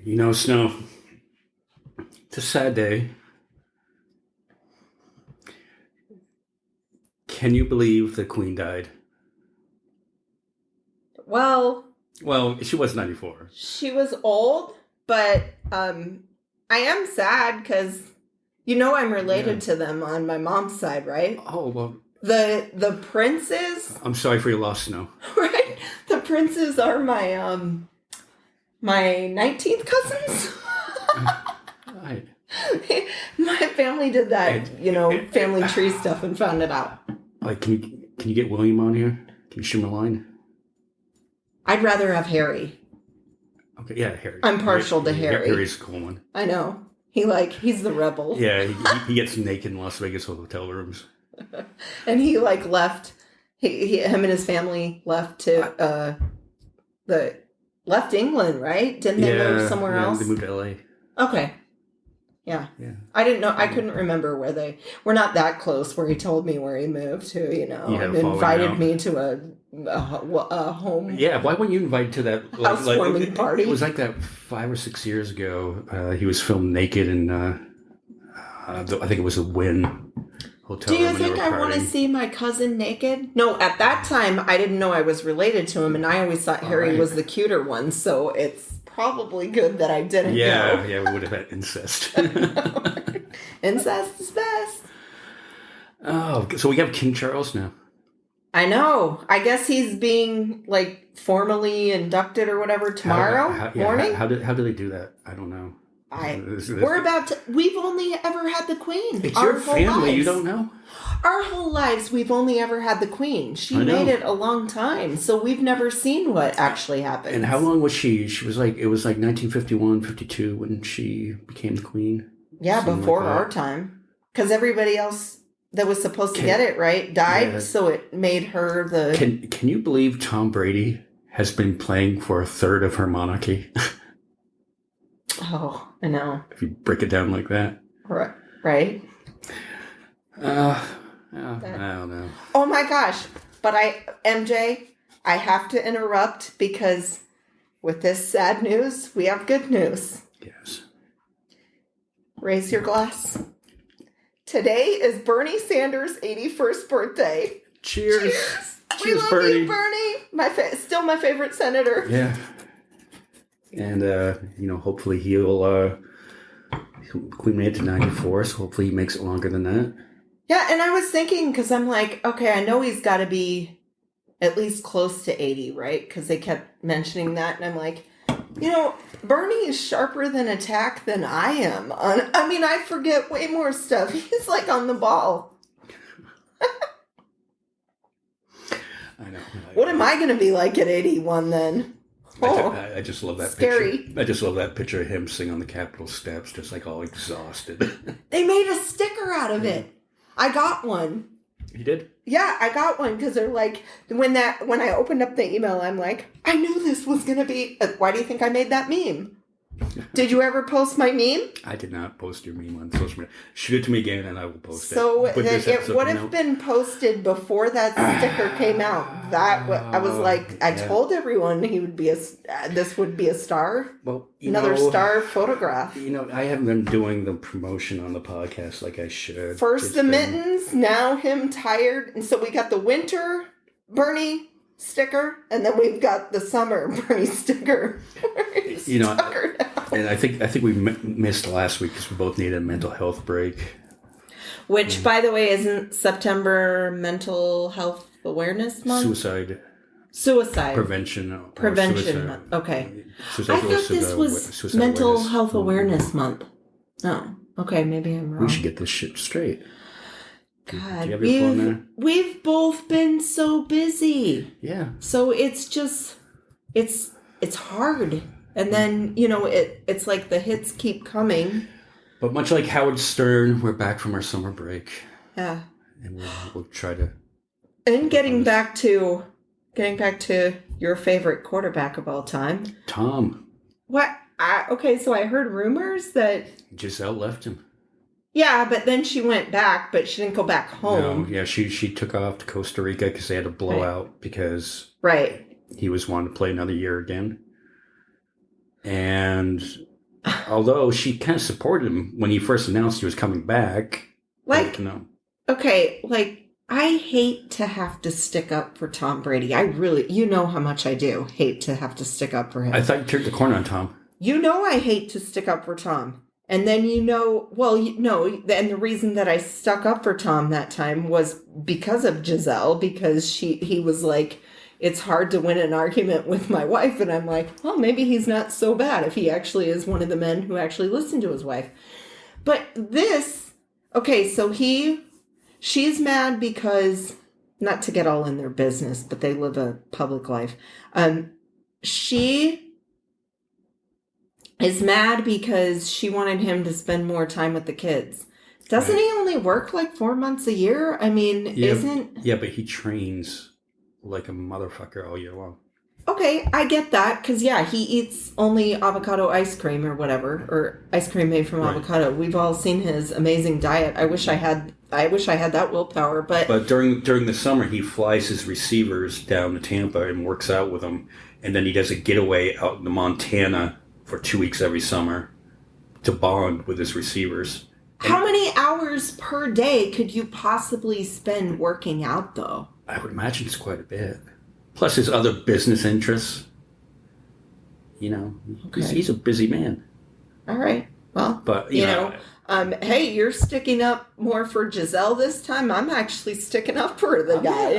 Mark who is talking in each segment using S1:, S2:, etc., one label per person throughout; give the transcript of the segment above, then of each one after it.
S1: Snow, it's a sad day. Can you believe the Queen died?
S2: Well,
S1: Well, she was 94.
S2: she was old, but I am sad because I'm related to them on my mom's side, right?
S1: Oh, well,
S2: The princes,
S1: I'm sorry for your loss, Snow.
S2: right? The princes are my 19th cousins.
S1: Right.
S2: My family did that, family tree stuff and found it out.
S1: Like, can you get William on here? Can you shoot him a line?
S2: I'd rather have Harry.
S1: Okay, yeah, Harry.
S2: I'm partial to Harry.
S1: Harry's a cool one.
S2: I know. He's the rebel.
S1: Yeah, he gets naked in Las Vegas hotel rooms.
S2: And he left. Him and his family left to left England, right? Didn't they move somewhere else?
S1: They moved to LA.
S2: Okay. Yeah.
S1: Yeah.
S2: I didn't know. I couldn't remember where they. We're not that close. Where he told me where he moved to, and invited me to a home.
S1: Yeah. Why weren't you invited to that
S2: housewarming party?
S1: It was like that 5 or 6 years ago. He was filmed naked in. I think it was a Wynn hotel.
S2: Do you think I want to see my cousin naked? No, at that time I didn't know I was related to him, and I always thought Harry was the cuter one. So it's probably good that I didn't.
S1: Yeah, we would have had incest.
S2: Incest is best.
S1: Oh, so we have King Charles now.
S2: I know. I guess he's being formally inducted or whatever tomorrow morning.
S1: How do they do that? I don't know.
S2: We've only ever had the Queen.
S1: It's your family. Lives. You don't know?
S2: Our whole lives, we've only ever had the Queen. She made it a long time, so we've never seen what actually happened.
S1: And how long was she? She was it was 1951, 52 when she became the Queen.
S2: Yeah, before our time. Because everybody else that was supposed to get it, right, died, so it made her the...
S1: Can you believe Tom Brady has been playing for a third of her monarchy?
S2: Oh, I know.
S1: If you break it down like that.
S2: Right?
S1: I don't know.
S2: Oh my gosh. But MJ, I have to interrupt because with this sad news, we have good news.
S1: Yes.
S2: Raise your glass. Today is Bernie Sanders' 81st birthday.
S1: Cheers.
S2: We love
S1: Bernie.
S2: You, Bernie. Still my favorite senator.
S1: Yeah. And, hopefully he'll, Queen made it to 94, so hopefully he makes it longer than that.
S2: Yeah, and I was thinking, because I'm like, okay, I know he's got to be at least close to 80, right? Because they kept mentioning that, and I'm like, Bernie is sharper than attack than I am. I forget way more stuff. He's on the ball.
S1: I know.
S2: What am I going to be like at 81 then?
S1: I just love that
S2: scary
S1: picture. I just love that picture of him sitting on the Capitol steps, just all exhausted.
S2: They made a sticker out of it. I got one.
S1: You did?
S2: Yeah, I got one because they're when I opened up the email, I'm like, I knew this was going to be. Why do you think I made that meme? Did you ever post my meme?
S1: I did not post your meme on social media. Shoot it to me again and I will post it.
S2: So it would have been posted before that sticker came out. I was I told everyone this would be a star.
S1: Well,
S2: another star photograph.
S1: I haven't been doing the promotion on the podcast like I should.
S2: First the mittens, now him tired. And so we got the winter Bernie sticker, and then we've got the summer Bernie sticker.
S1: And I think we missed last week because we both needed a mental health break.
S2: Which, by the way, isn't September Mental Health Awareness Month? Suicide
S1: prevention.
S2: Month. Okay. I thought this was Mental Health Awareness Month. Oh, okay. Maybe I'm wrong.
S1: We should get this shit straight.
S2: God,
S1: do you have your phone there?
S2: We've both been so busy.
S1: Yeah.
S2: So it's just, it's hard. And then, it's like the hits keep coming.
S1: But much like Howard Stern, we're back from our summer break.
S2: Yeah.
S1: And we'll try to...
S2: And getting back to your favorite quarterback of all time.
S1: Tom.
S2: What? Okay, so I heard rumors that...
S1: Giselle left him.
S2: Yeah, but then she went back, but she didn't go back home.
S1: No, yeah, she took off to Costa Rica because they had a blowout because
S2: he
S1: was wanting to play another year again. And Although she kind of supported him when he first announced he was coming back.
S2: Like,
S1: No.
S2: okay, like, I hate to have to stick up for Tom Brady. I really, you know how much I do hate to have to stick up for him.
S1: I thought you turned the corner on Tom.
S2: You know I hate to stick up for Tom. And then and the reason that I stuck up for Tom that time was because of Giselle, because he was like, it's hard to win an argument with my wife. And I'm like, well, maybe he's not so bad if he actually is one of the men who actually listened to his wife. But this, okay, so she's mad because, not to get all in their business, but they live a public life. She is mad because she wanted him to spend more time with the kids. Doesn't he only work like 4 months a year? I mean, isn't...
S1: Yeah, but he trains like a motherfucker all year long.
S2: Okay, I get that, because, yeah, he eats only avocado ice cream or whatever, or ice cream made from avocado. We've all seen his amazing diet. I wish I had that willpower, but...
S1: But during the summer, he flies his receivers down to Tampa and works out with them, and then he does a getaway out in Montana for 2 weeks every summer to bond with his receivers.
S2: How many hours per day could you possibly spend working out, though?
S1: I would imagine it's quite a bit. Plus his other business interests. You know, he's a busy man.
S2: All right. Well,
S1: but
S2: you know, hey, you're sticking up more for Giselle this time. I'm actually sticking up for the guy.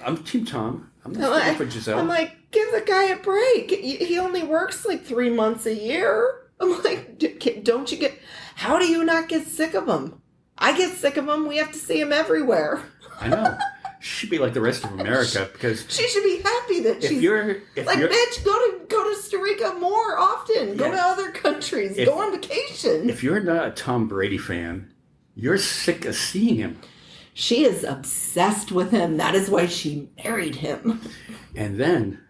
S1: I'm Team Tom. I'm not sticking up for Giselle.
S2: I'm like, give the guy a break. He only works like 3 months a year. I'm like, don't you get... How do you not get sick of him? I get sick of him. We have to see him everywhere.
S1: I know. She should be like the rest of America because...
S2: She should be happy that she's... bitch, go to Costa Rica more often. Go to other countries. Go on vacation.
S1: If you're not a Tom Brady fan, you're sick of seeing him.
S2: She is obsessed with him. That is why she married him.
S1: And then...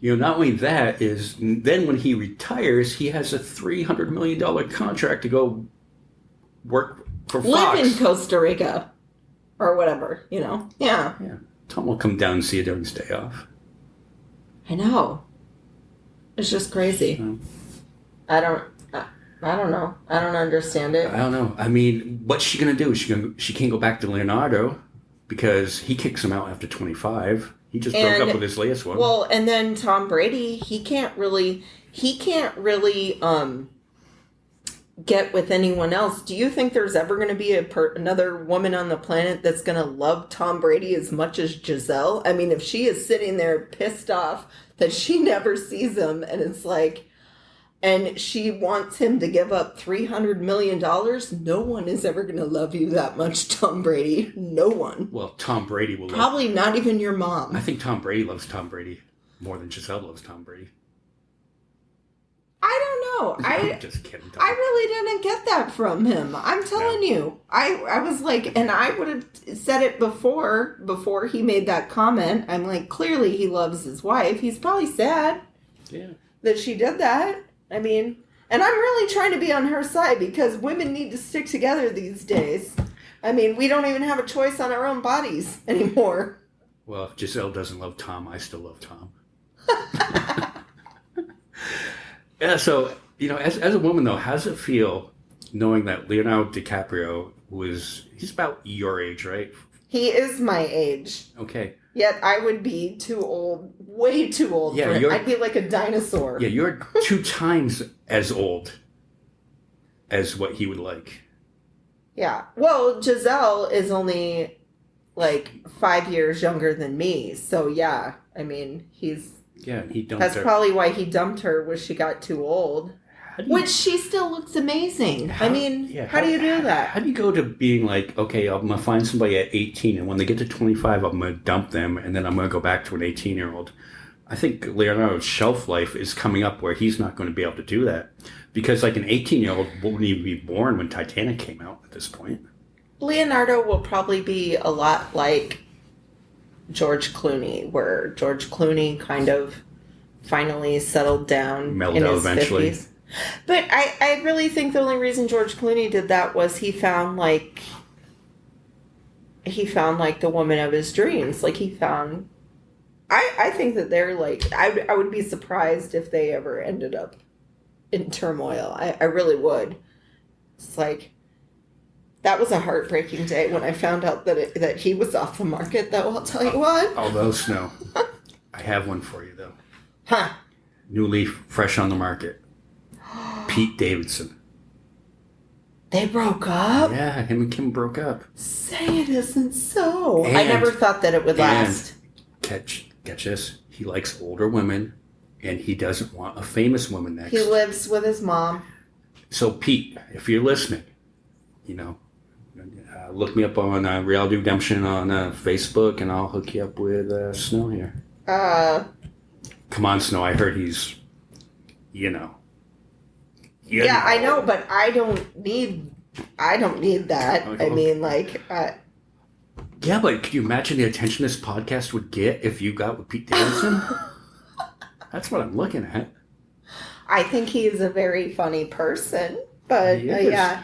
S1: not only that is, then when he retires, he has a $300 million contract to go work for Fox.
S2: Live in Costa Rica. Or whatever, Yeah.
S1: Yeah. Tom will come down and see you during his day off.
S2: I know. It's just crazy. I don't know. I don't understand it.
S1: I don't know. I mean, what's she going to do? She can't go back to Leonardo because he kicks him out after 25. He just broke up with his latest one.
S2: Well, and then Tom Brady, he can't really get with anyone else. Do you think there's ever going to be another woman on the planet that's going to love Tom Brady as much as Giselle? I mean, if she is sitting there pissed off that she never sees him and it's like, and she wants him to give up $300 million, no one is ever going to love you that much, Tom Brady. No one.
S1: Well, Tom Brady will
S2: probably not even your mom.
S1: I think Tom Brady loves Tom Brady more than Giselle loves Tom Brady.
S2: I don't know.
S1: I'm just kidding.
S2: I really didn't get that from him. I'm telling you. I was like, and I would have said it before he made that comment. I'm like, clearly he loves his wife. He's probably sad that she did that. I mean, and I'm really trying to be on her side because women need to stick together these days. I mean, we don't even have a choice on our own bodies anymore.
S1: Well, if Giselle doesn't love Tom, I still love Tom. Yeah, so, as a woman, though, how does it feel knowing that Leonardo DiCaprio he's about your age, right?
S2: He is my age.
S1: Okay.
S2: Yet I would be too old, way too old for him. I'd be like a dinosaur.
S1: Yeah, you're 2 times as old as what he would like. Yeah.
S2: Well, Giselle is only like 5 years younger than me. So, yeah, I mean,
S1: he dumped her.
S2: That's probably why he dumped her, was she got too old. Which she still looks amazing. How do you do that?
S1: How do you go to being like, okay, I'm going to find somebody at 18, and when they get to 25, I'm going to dump them, and then I'm going to go back to an 18-year-old? I think Leonardo's shelf life is coming up where he's not going to be able to do that. Because like an 18-year-old wouldn't even be born when Titanic came out at this point.
S2: Leonardo will probably be a lot like George Clooney, where George Clooney kind of finally settled down
S1: Mellowed
S2: in
S1: out
S2: his
S1: eventually.
S2: 50s. But I really think the only reason George Clooney did that was he found like the woman of his dreams. Like he found... I think that they're like... I would be surprised if they ever ended up in turmoil. I really would. It's like, that was a heartbreaking day when I found out that he was off the market, though, I'll tell you what.
S1: Although, Snow, I have one for you, though.
S2: Huh.
S1: New leaf, fresh on the market. Pete Davidson.
S2: They broke up?
S1: Yeah, him and Kim broke up.
S2: Say it isn't so. I
S1: And-
S2: never thought that it would last.
S1: Catch this. He likes older women, and he doesn't want a famous woman next.
S2: He lives with his mom.
S1: So, Pete, if you're listening, look me up on Reality Redemption on Facebook, and I'll hook you up with Snow here. Come on, Snow. I heard he's,
S2: Yeah, I know, but I don't need that.
S1: Okay.
S2: I mean, like,
S1: Yeah, but could you imagine the attention this podcast would get if you got with Pete Davidson? That's what I'm looking at.
S2: I think he is a very funny person, but
S1: He is.
S2: yeah.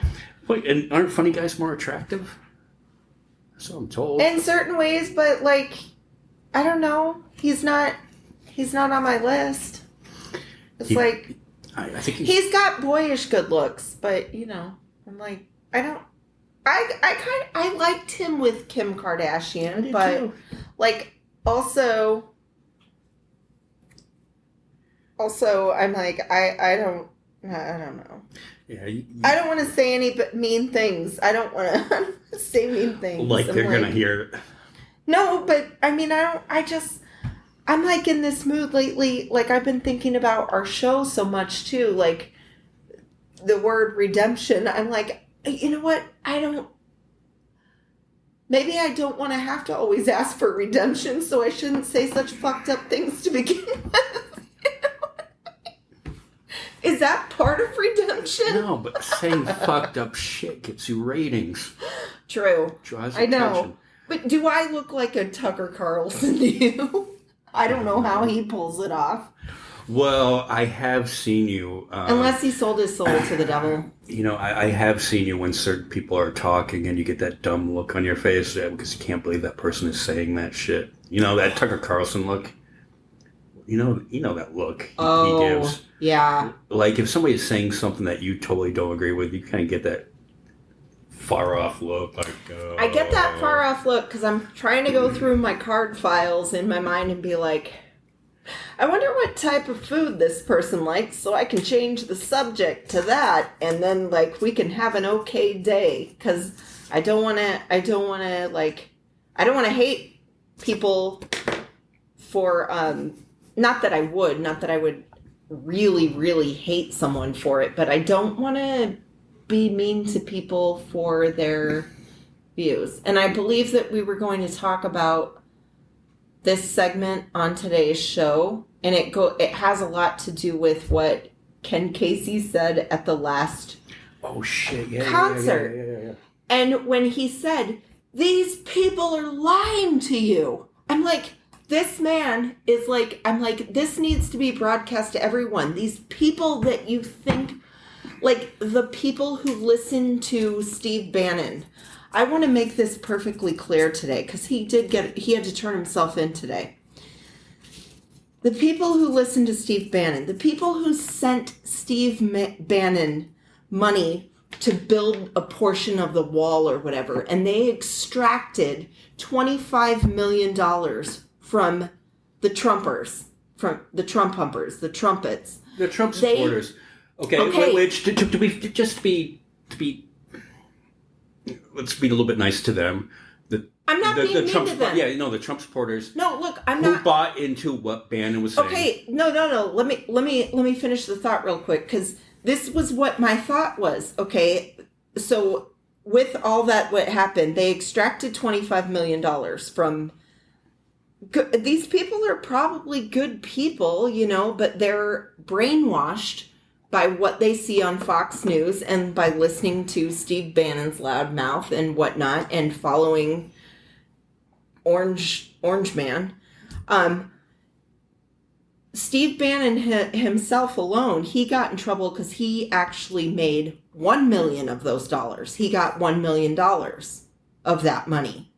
S1: Wait, and aren't funny guys more attractive? That's what I'm told.
S2: In certain ways, but like, I don't know. He's not on my list. It's like,
S1: I think
S2: he's got boyish good looks, but I'm like, I liked him with Kim Kardashian, but like also I'm like, I don't know.
S1: Yeah,
S2: I don't want to say any mean things. I don't want to say mean things.
S1: like
S2: I'm
S1: they're gonna hear it.
S2: No, but I mean, I'm like in this mood lately. Like, I've been thinking about our show so much too. Like, the word redemption. I'm like, you know what? Maybe I don't want to have to always ask for redemption, so I shouldn't say such fucked up things to begin with. Is that part of redemption?
S1: No, but saying fucked up shit gets you ratings.
S2: True.
S1: Draws
S2: I know.
S1: attention.
S2: But do I look like a Tucker Carlson to you? I don't know how he pulls it off.
S1: Well, I have seen you.
S2: Unless he sold his soul to the devil.
S1: I have seen you when certain people are talking and you get that dumb look on your face because you can't believe that person is saying that shit. That Tucker Carlson look. You know that look he gives.
S2: Yeah.
S1: Like if somebody is saying something that you totally don't agree with, you kind of get that far off look. Like,
S2: I get that far off look because I'm trying to go through my card files in my mind and be like, I wonder what type of food this person likes so I can change the subject to that, and then like we can have an okay day, because I don't want to hate people for not that I would really, really hate someone for it, but I don't want to be mean to people for their views. And I believe that we were going to talk about this segment on today's show, and it has a lot to do with what Ken Casey said at the last concert.
S1: Yeah.
S2: And when he said, "These people are lying to you," I'm like, this man is like, I'm like, this needs to be broadcast to everyone. These people that you think, like the people who listen to Steve Bannon. I want to make this perfectly clear today because he had to turn himself in today. The people who listen to Steve Bannon, the people who sent Steve Bannon money to build a portion of the wall or whatever, and they extracted $25 million from the Trumpers, from the Trump humpers, the trumpets.
S1: The Trump supporters. Okay. Wait, to be, let's be a little bit nice to them.
S2: I'm not being mean
S1: Trump,
S2: to them.
S1: Yeah, the Trump supporters.
S2: No, look,
S1: who bought into what Bannon was saying.
S2: Okay, no. Let me finish the thought real quick, because this was what my thought was. Okay, so with all that what happened, they extracted $25 million from. These people are probably good people, but they're brainwashed by what they see on Fox News and by listening to Steve Bannon's loud mouth and whatnot and following Orange Man. Steve Bannon himself alone, he got in trouble because he actually made $1 million of those dollars. He got $1 million of that money.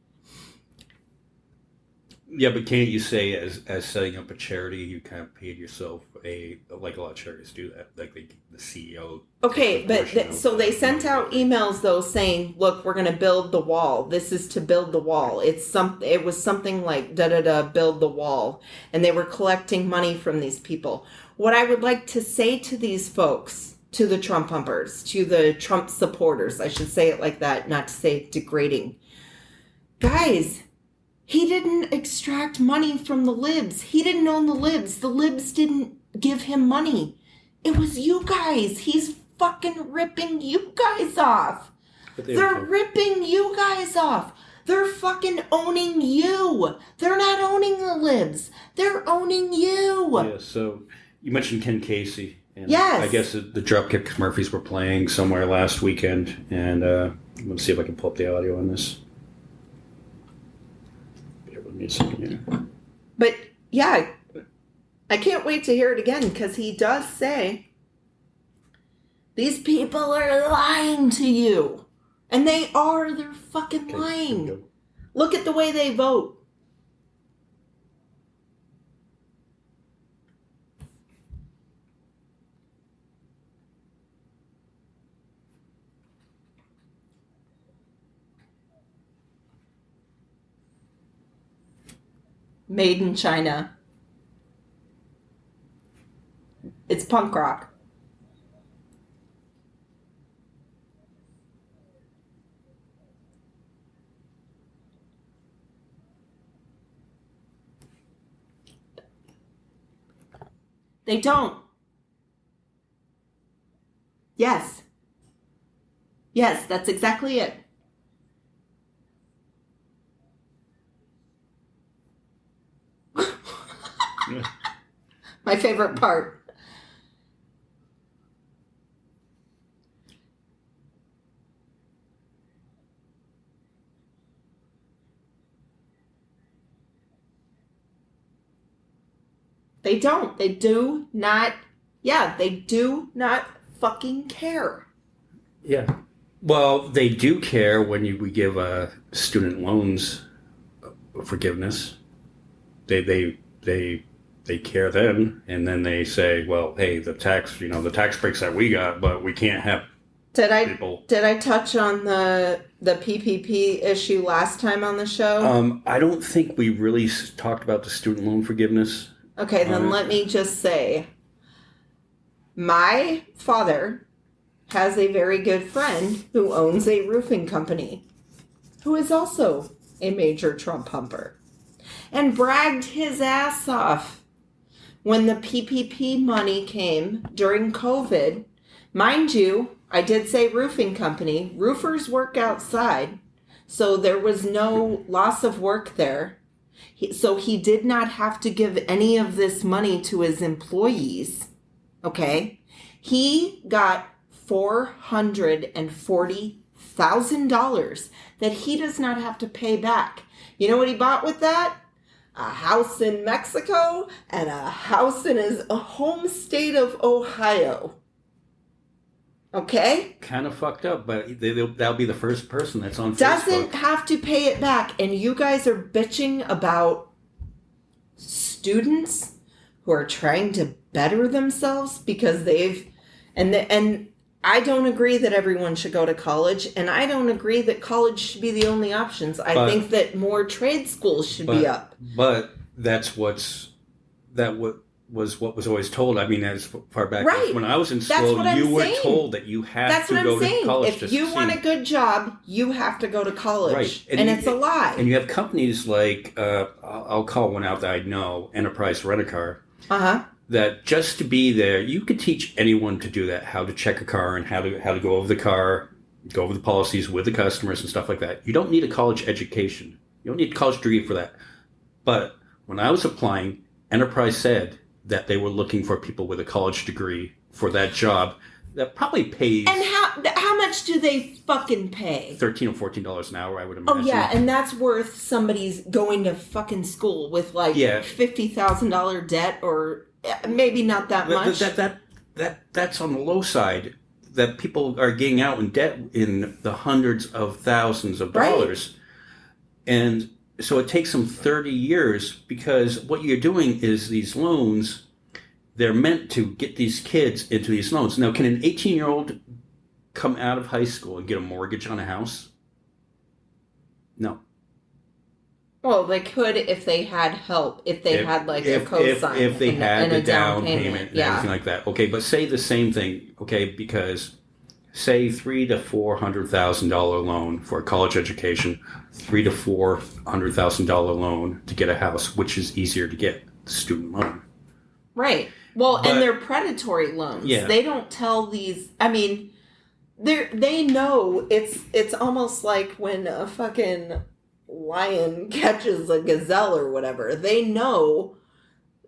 S1: Yeah, but can't you say as setting up a charity, you kind of paid yourself like a lot of charities do that, like the CEO.
S2: Okay,
S1: takes a
S2: but
S1: portion of
S2: so they
S1: the
S2: sent
S1: money.
S2: out emails though saying, "Look, we're going to build the wall. This is to build the wall." It was something like da da da build the wall, and they were collecting money from these people. What I would like to say to these folks, to the Trump pumpers, to the Trump supporters, I should say it like that, not to say degrading. Guys, he didn't extract money from the libs. He didn't own the libs. The libs didn't give him money. It was you guys. He's fucking ripping you guys off.
S1: But they
S2: They're
S1: don't care.
S2: ripping you guys off. They're fucking owning you. They're not owning the libs. They're owning you.
S1: Yeah, so you mentioned Ken Casey. And
S2: Yes.
S1: I guess the Dropkick Murphys were playing somewhere last weekend, and I'm going to see if I can pull up the audio on this. Bear with me a second here.
S2: But yeah, I can't wait to hear it again because he does say these people are lying to you. And they are. They're fucking
S1: Okay, here we
S2: lying.
S1: go.
S2: Look at the way they vote. Made in China. It's punk rock. They don't. Yes. Yes, that's exactly it. My favorite part. They don't. They do not. Yeah, they do not fucking care.
S1: Yeah. Well, they do care when we give student loans forgiveness. They care then, and then they say, well, hey, the tax breaks that we got, but we can't have
S2: Did
S1: people.
S2: I touch on the PPP issue last time on the show?
S1: I don't think we really talked about the student loan forgiveness.
S2: Okay, then let me just say, my father has a very good friend who owns a roofing company, who is also a major Trump pumper, and bragged his ass off when the PPP money came during COVID. Mind you, I did say roofing company. Roofers work outside, so there was no loss of work there. So he did not have to give any of this money to his employees. Okay? He got $440,000 that he does not have to pay back. You know what he bought with that? A house in Mexico and a house in his home state of Ohio. Okay?
S1: Kind of fucked up, but that'll be the first person that's on
S2: Doesn't
S1: Facebook.
S2: have to pay it back. And you guys are bitching about students who are trying to better themselves because they've and I don't agree that everyone should go to college, and I don't agree that college should be the only options. I think that more trade schools should be up.
S1: But that's what was always told. I mean, as far back
S2: Right.
S1: as when I was in
S2: That's
S1: school,
S2: what I'm
S1: you were
S2: saying.
S1: told that you had
S2: That's
S1: to
S2: what
S1: go
S2: I'm
S1: to
S2: saying.
S1: college to
S2: If you want a
S1: succeed.
S2: good job, you have to go to college.
S1: Right.
S2: And it's a lie.
S1: And you have companies like I'll call one out that I know, Enterprise Rent-A-Car,
S2: Uh-huh.
S1: that just to be there, you could teach anyone to do that, how to check a car and how to go over the car, go over the policies with the customers and stuff like that. You don't need a college education. You don't need a college degree for that. But when I was applying, Enterprise said that they were looking for people with a college degree for that job that probably pays
S2: And how much do they fucking pay?
S1: $13 or $14 an hour, I would
S2: Oh
S1: imagine.
S2: yeah, and that's worth somebody's going to fucking school with like
S1: Yeah.
S2: $50,000 debt, or maybe not that much.
S1: That's on the low side. That people are getting out in debt in the hundreds of thousands of
S2: Right.
S1: dollars, and So it takes them 30 years because what you're doing is these loans, they're meant to get these kids into these loans. Now, can an 18-year-old come out of high school and get a mortgage on a house? No.
S2: Well, they could if they had help, if they had like a cosign.
S1: If they had the
S2: a
S1: down payment and everything like that. Okay, but say the same thing, okay, because say $300,000 to $400,000 loan for a college education, $300,000 to $400,000 loan to get a house, which is easier to get, the student loan.
S2: Right. Well, and they're predatory loans.
S1: Yeah.
S2: They don't tell these. I mean, they know it's almost like when a fucking lion catches a gazelle or whatever. They know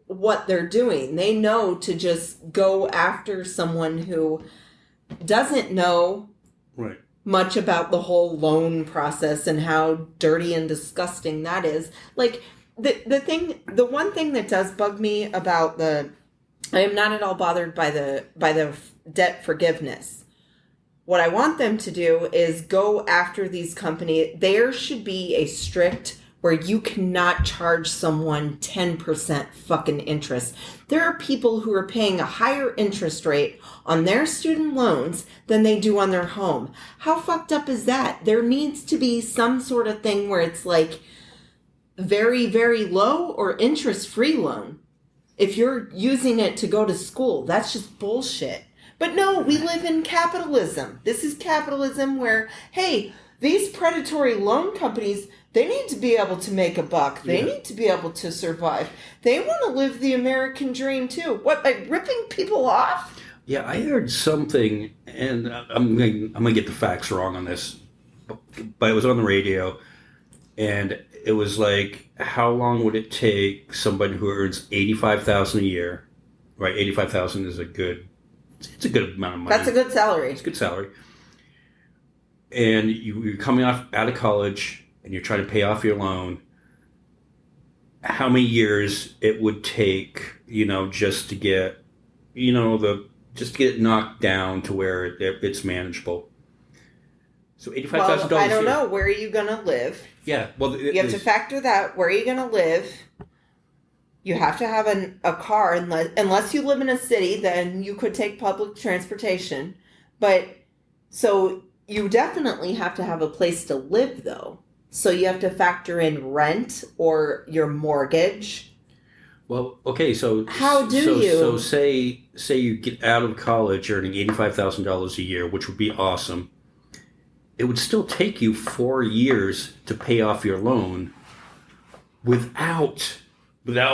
S2: what they're doing. They know to just go after someone who doesn't know
S1: Right.
S2: much about the whole loan process and how dirty and disgusting that is. Like the one thing that does bug me about I am not at all bothered by the debt forgiveness. What I want them to do is go after these companies. There should be a strict where you cannot charge someone 10% fucking interest. There are people who are paying a higher interest rate on their student loans than they do on their home. How fucked up is that? There needs to be some sort of thing where it's like very, very low or interest-free loan. If you're using it to go to school, that's just bullshit. But no, we live in capitalism. This is capitalism where, hey, these predatory loan companies, they need to be able to make a buck. They need to be able to survive. They want to live the American dream too. What, by ripping people off?
S1: Yeah, I heard something, and I'm gonna get the facts wrong on this, but it was on the radio, and it was like, how long would it take somebody who earns $85,000 a year, right? $85,000 is it's a good amount of money.
S2: That's a good salary.
S1: It's a good salary. And you're coming out of college and you're trying to pay off your loan. How many years it would take, just to get, just to get it knocked down to where it's manageable. So $85,000.
S2: Well, I don't know. Where are you going to live?
S1: Yeah. Well,
S2: you have to factor that. Where are you going to live? You have to have a car unless you live in a city, then you could take public transportation. But so you definitely have to have a place to live, though. So you have to factor in rent or your mortgage.
S1: Well, okay, so
S2: how do you?
S1: So say you get out of college earning $85,000 a year, which would be awesome. It would still take you 4 years to pay off your loan without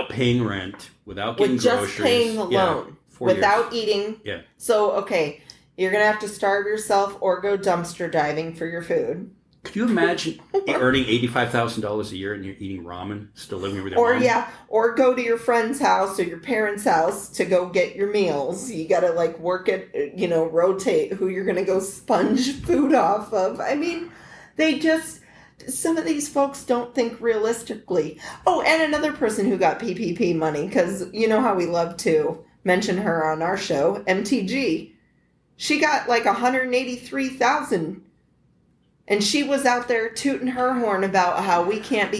S1: paying rent, without getting
S2: groceries.
S1: With
S2: just paying the loan. Without eating.
S1: Yeah.
S2: So, okay, you're going to have to starve yourself or go dumpster diving for your food.
S1: Could you imagine earning $85,000 a year and you're eating ramen, still living with your mom?
S2: Or go to your friend's house or your parents' house to go get your meals. You got to work at, rotate who you're going to go sponge food off of. I mean, some of these folks don't think realistically. Oh, and another person who got PPP money, because you know how we love to mention her on our show, MTG. She got $183,000. And she was out there tooting her horn about how we can't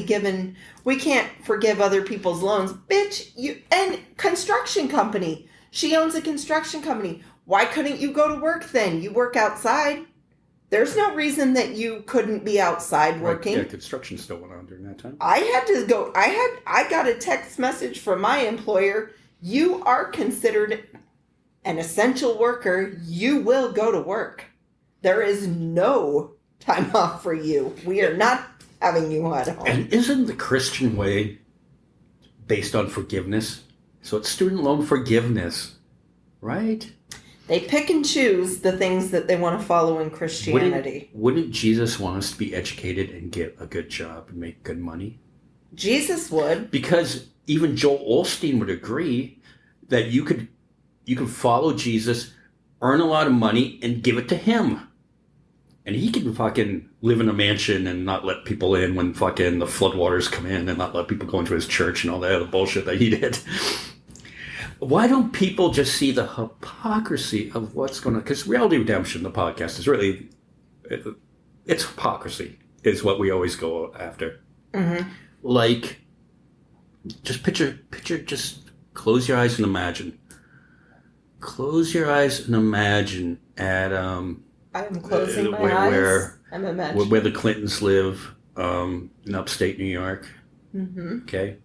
S2: forgive other people's loans. Bitch, and construction company. She owns a construction company. Why couldn't you go to work then? You work outside. There's no reason that you couldn't be outside working.
S1: Right. Yeah, construction still went on during that time.
S2: I had to go. I got a text message from my employer. You are considered an essential worker. You will go to work. There is no time off for you. We are not having you at home.
S1: And isn't the Christian way based on forgiveness? So it's student loan forgiveness, right?
S2: They pick and choose the things that they want to follow in Christianity.
S1: Wouldn't Jesus want us to be educated and get a good job and make good money?
S2: Jesus would.
S1: Because even Joel Osteen would agree that you could follow Jesus, earn a lot of money, and give it to him. And he can fucking live in a mansion and not let people in when fucking the floodwaters come in and not let people go into his church and all that other bullshit that he did. Why don't people just see the hypocrisy of what's going on? Because Reality Redemption, the podcast, is really... It's hypocrisy, is what we always go after.
S2: Mm-hmm.
S1: Like, just just close your eyes and imagine. Close your eyes and imagine at
S2: I'm closing my
S1: where
S2: eyes. I'm imagining.
S1: where the Clintons live, in upstate New York.
S2: Mm-hmm.
S1: Okay.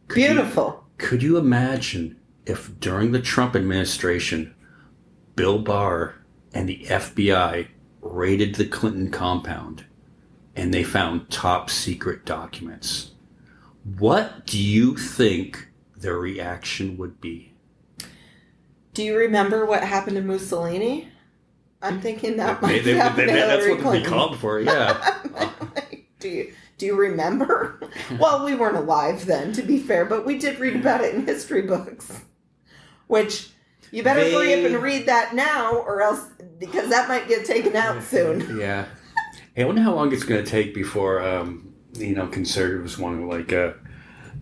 S2: Beautiful.
S1: Could you imagine if during the Trump administration, Bill Barr and the FBI raided the Clinton compound and they found top secret documents? What do you think their reaction would be?
S2: Do you remember what happened to Mussolini? I'm thinking that might
S1: They-
S2: happen to
S1: that's
S2: Hillary
S1: what they'd be
S2: Clinton.
S1: called for, yeah.
S2: Do you remember? Well, we weren't alive then, to be fair, but we did read about it in history books. Which, you better hurry up and read that now, or else, because that might get taken out soon.
S1: Yeah. Hey, I wonder how long it's going to take before, conservatives want to,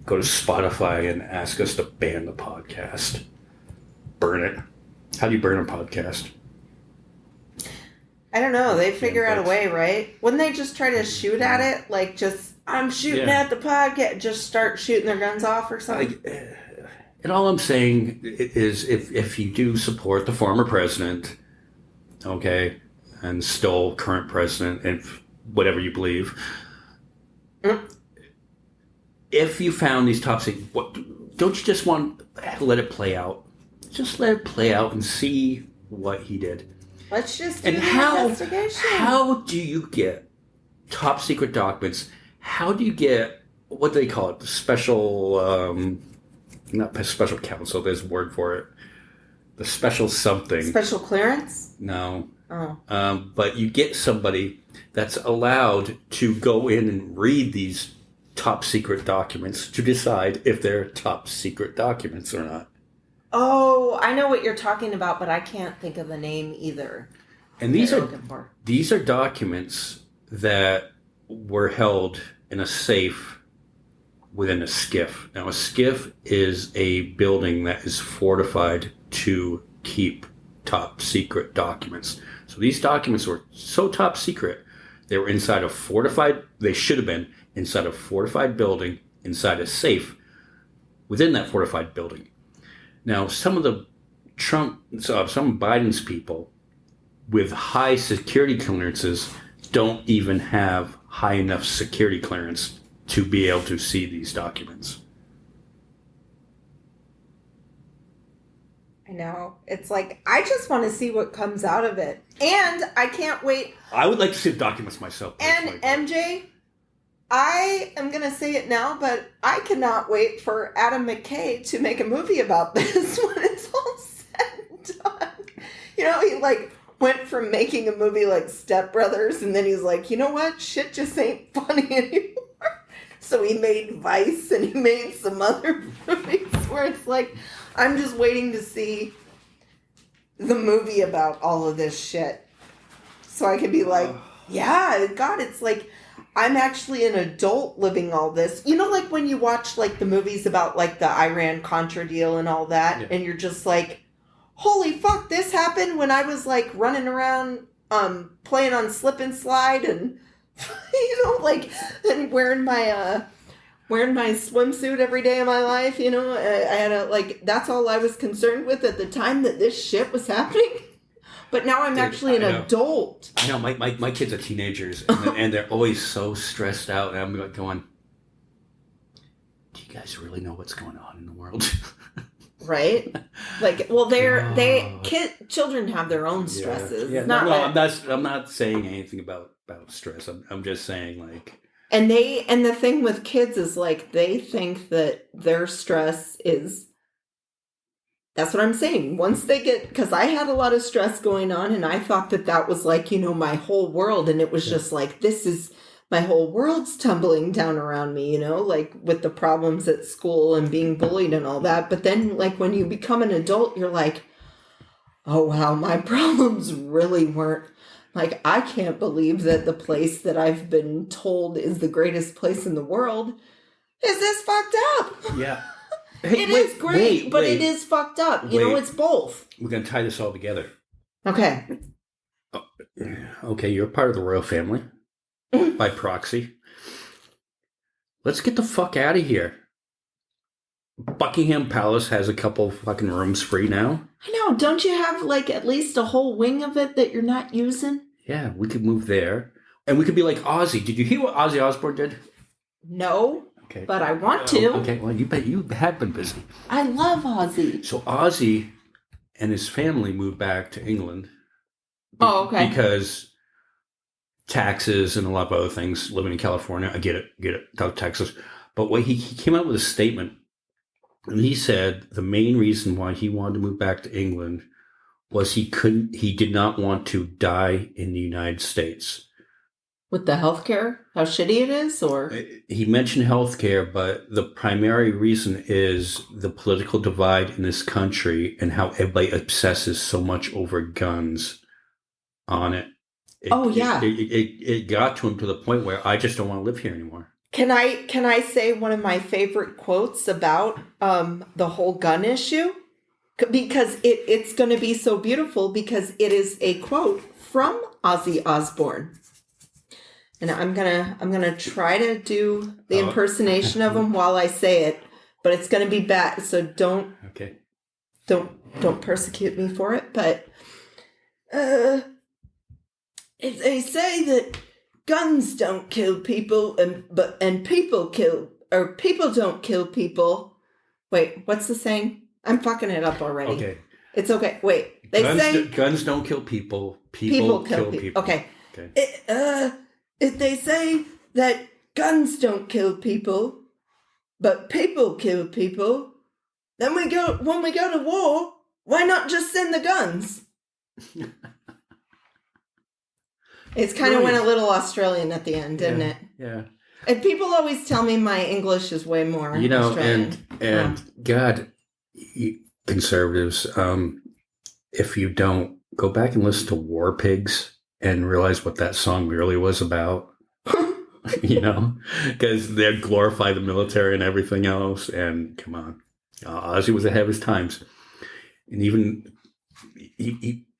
S1: go to Spotify and ask us to ban the podcast. Burn it. How do you burn a podcast?
S2: I don't know. They figure out a way, right? Wouldn't they just try to shoot at it? Like, just, I'm shooting at the podcast. Just start shooting their guns off or something?
S1: And all I'm saying is if you do support the former president, okay, and still current president, and whatever you believe, if you found these top secret, don't you just want to let it play out? Just let it play out and see what he did.
S2: Let's just do
S1: And
S2: the investigation.
S1: how do you get top secret documents? How do you get, what do they call it? The special, not special counsel, there's a word for it. The special something.
S2: Special clearance?
S1: No.
S2: Oh.
S1: But you get somebody that's allowed to go in and read these top secret documents to decide if they're top secret documents or not.
S2: Oh, I know what you're talking about, but I can't think of the name either.
S1: And these
S2: that
S1: are
S2: you're looking for.
S1: these are documents that were held in a safe within a SCIF. Now, a SCIF is a building that is fortified to keep top secret documents. So these documents were so top secret, they were inside a fortified, they should have been inside a fortified building, inside a safe within that fortified building. Now, some of Biden's people with high security clearances don't even have high enough security clearance to be able to see these documents.
S2: I know. It's like, I just want to see what comes out of it. And I can't wait.
S1: I would like to see the documents myself.
S2: And MJ, I am going to say it now, but I cannot wait for Adam McKay to make a movie about this when it's all said and done. You know, he went from making a movie like Step Brothers, and then he's like, you know what? Shit just ain't funny anymore. So he made Vice, and he made some other movies where it's like, I'm just waiting to see the movie about all of this shit. So I can be like, yeah, God, it's like, I'm actually an adult living all this. You know, like when you watch like the movies about like the Iran-Contra deal and all that, and you're just like, holy fuck, this happened when I was like running around playing on slip and slide and, you know, like, and wearing my swimsuit every day of my life, you know. I had that's all I was concerned with at the time that this shit was happening. But now I'm actually an adult.
S1: I know, my kids are teenagers, and they're always so stressed out, and I'm going, do you guys really know what's going on in the world?
S2: Right? Like, well, children have their own stresses.
S1: Yeah. I'm not saying anything about stress. I'm just saying, like...
S2: And the thing with kids is, like, they think that their stress is... That's what I'm saying. Once they get... Because I had a lot of stress going on, and I thought that was, like, you know, my whole world. And it was just like, this is... My whole world's tumbling down around me, you know, like with the problems at school and being bullied and all that. But then, like, when you become an adult, you're like, oh, wow, my problems really weren't... Like, I can't believe that the place that I've been told is the greatest place in the world is this fucked up.
S1: Yeah.
S2: Hey, it is great, but it is fucked up. You know, it's both.
S1: We're going to tie this all together.
S2: Okay.
S1: Okay, you're part of the royal family by proxy. let's get the fuck out of here. Buckingham Palace has a couple fucking rooms free now.
S2: I know. Don't you have like at least a whole wing of it that you're not using?
S1: Yeah, we could move there. And we could be like Ozzy. Did you hear what Ozzy Osbourne did?
S2: No,
S1: Okay.
S2: but I want to.
S1: Okay, well, you bet you have been busy.
S2: I love Ozzy.
S1: So Ozzy and his family moved back to England.
S2: Oh, okay.
S1: Because taxes and a lot of other things, living in California, I get it, Texas. But what he came out with a statement, and he said the main reason why he wanted to move back to England was he did not want to die in the United States.
S2: With the healthcare, how shitty it is, or
S1: He mentioned healthcare, but the primary reason is the political divide in this country and how everybody obsesses so much over guns on it. It got to him to the point where I just don't want to live here anymore.
S2: Can I say one of my favorite quotes about the whole gun issue? Because it's going to be so beautiful because it is a quote from Ozzy Osbourne. And I'm gonna try to do the impersonation of him while I say it, but it's gonna be bad. So don't persecute me for it. But if they say that guns don't kill people and people don't kill people. Wait, what's the saying? I'm fucking it up already.
S1: Okay,
S2: it's okay. Wait, they say
S1: guns don't kill people. People kill people.
S2: Okay. If they say that guns don't kill people, but people kill people, then when we go to war, why not just send the guns? It's kind of went a little Australian at the end, didn't it?
S1: Yeah.
S2: And people always tell me my English is way more Australian.
S1: and God, conservatives, if you don't go back and listen to War Pigs and realize what that song really was about, because they glorify the military and everything else. And come on, Ozzy was ahead of his times. And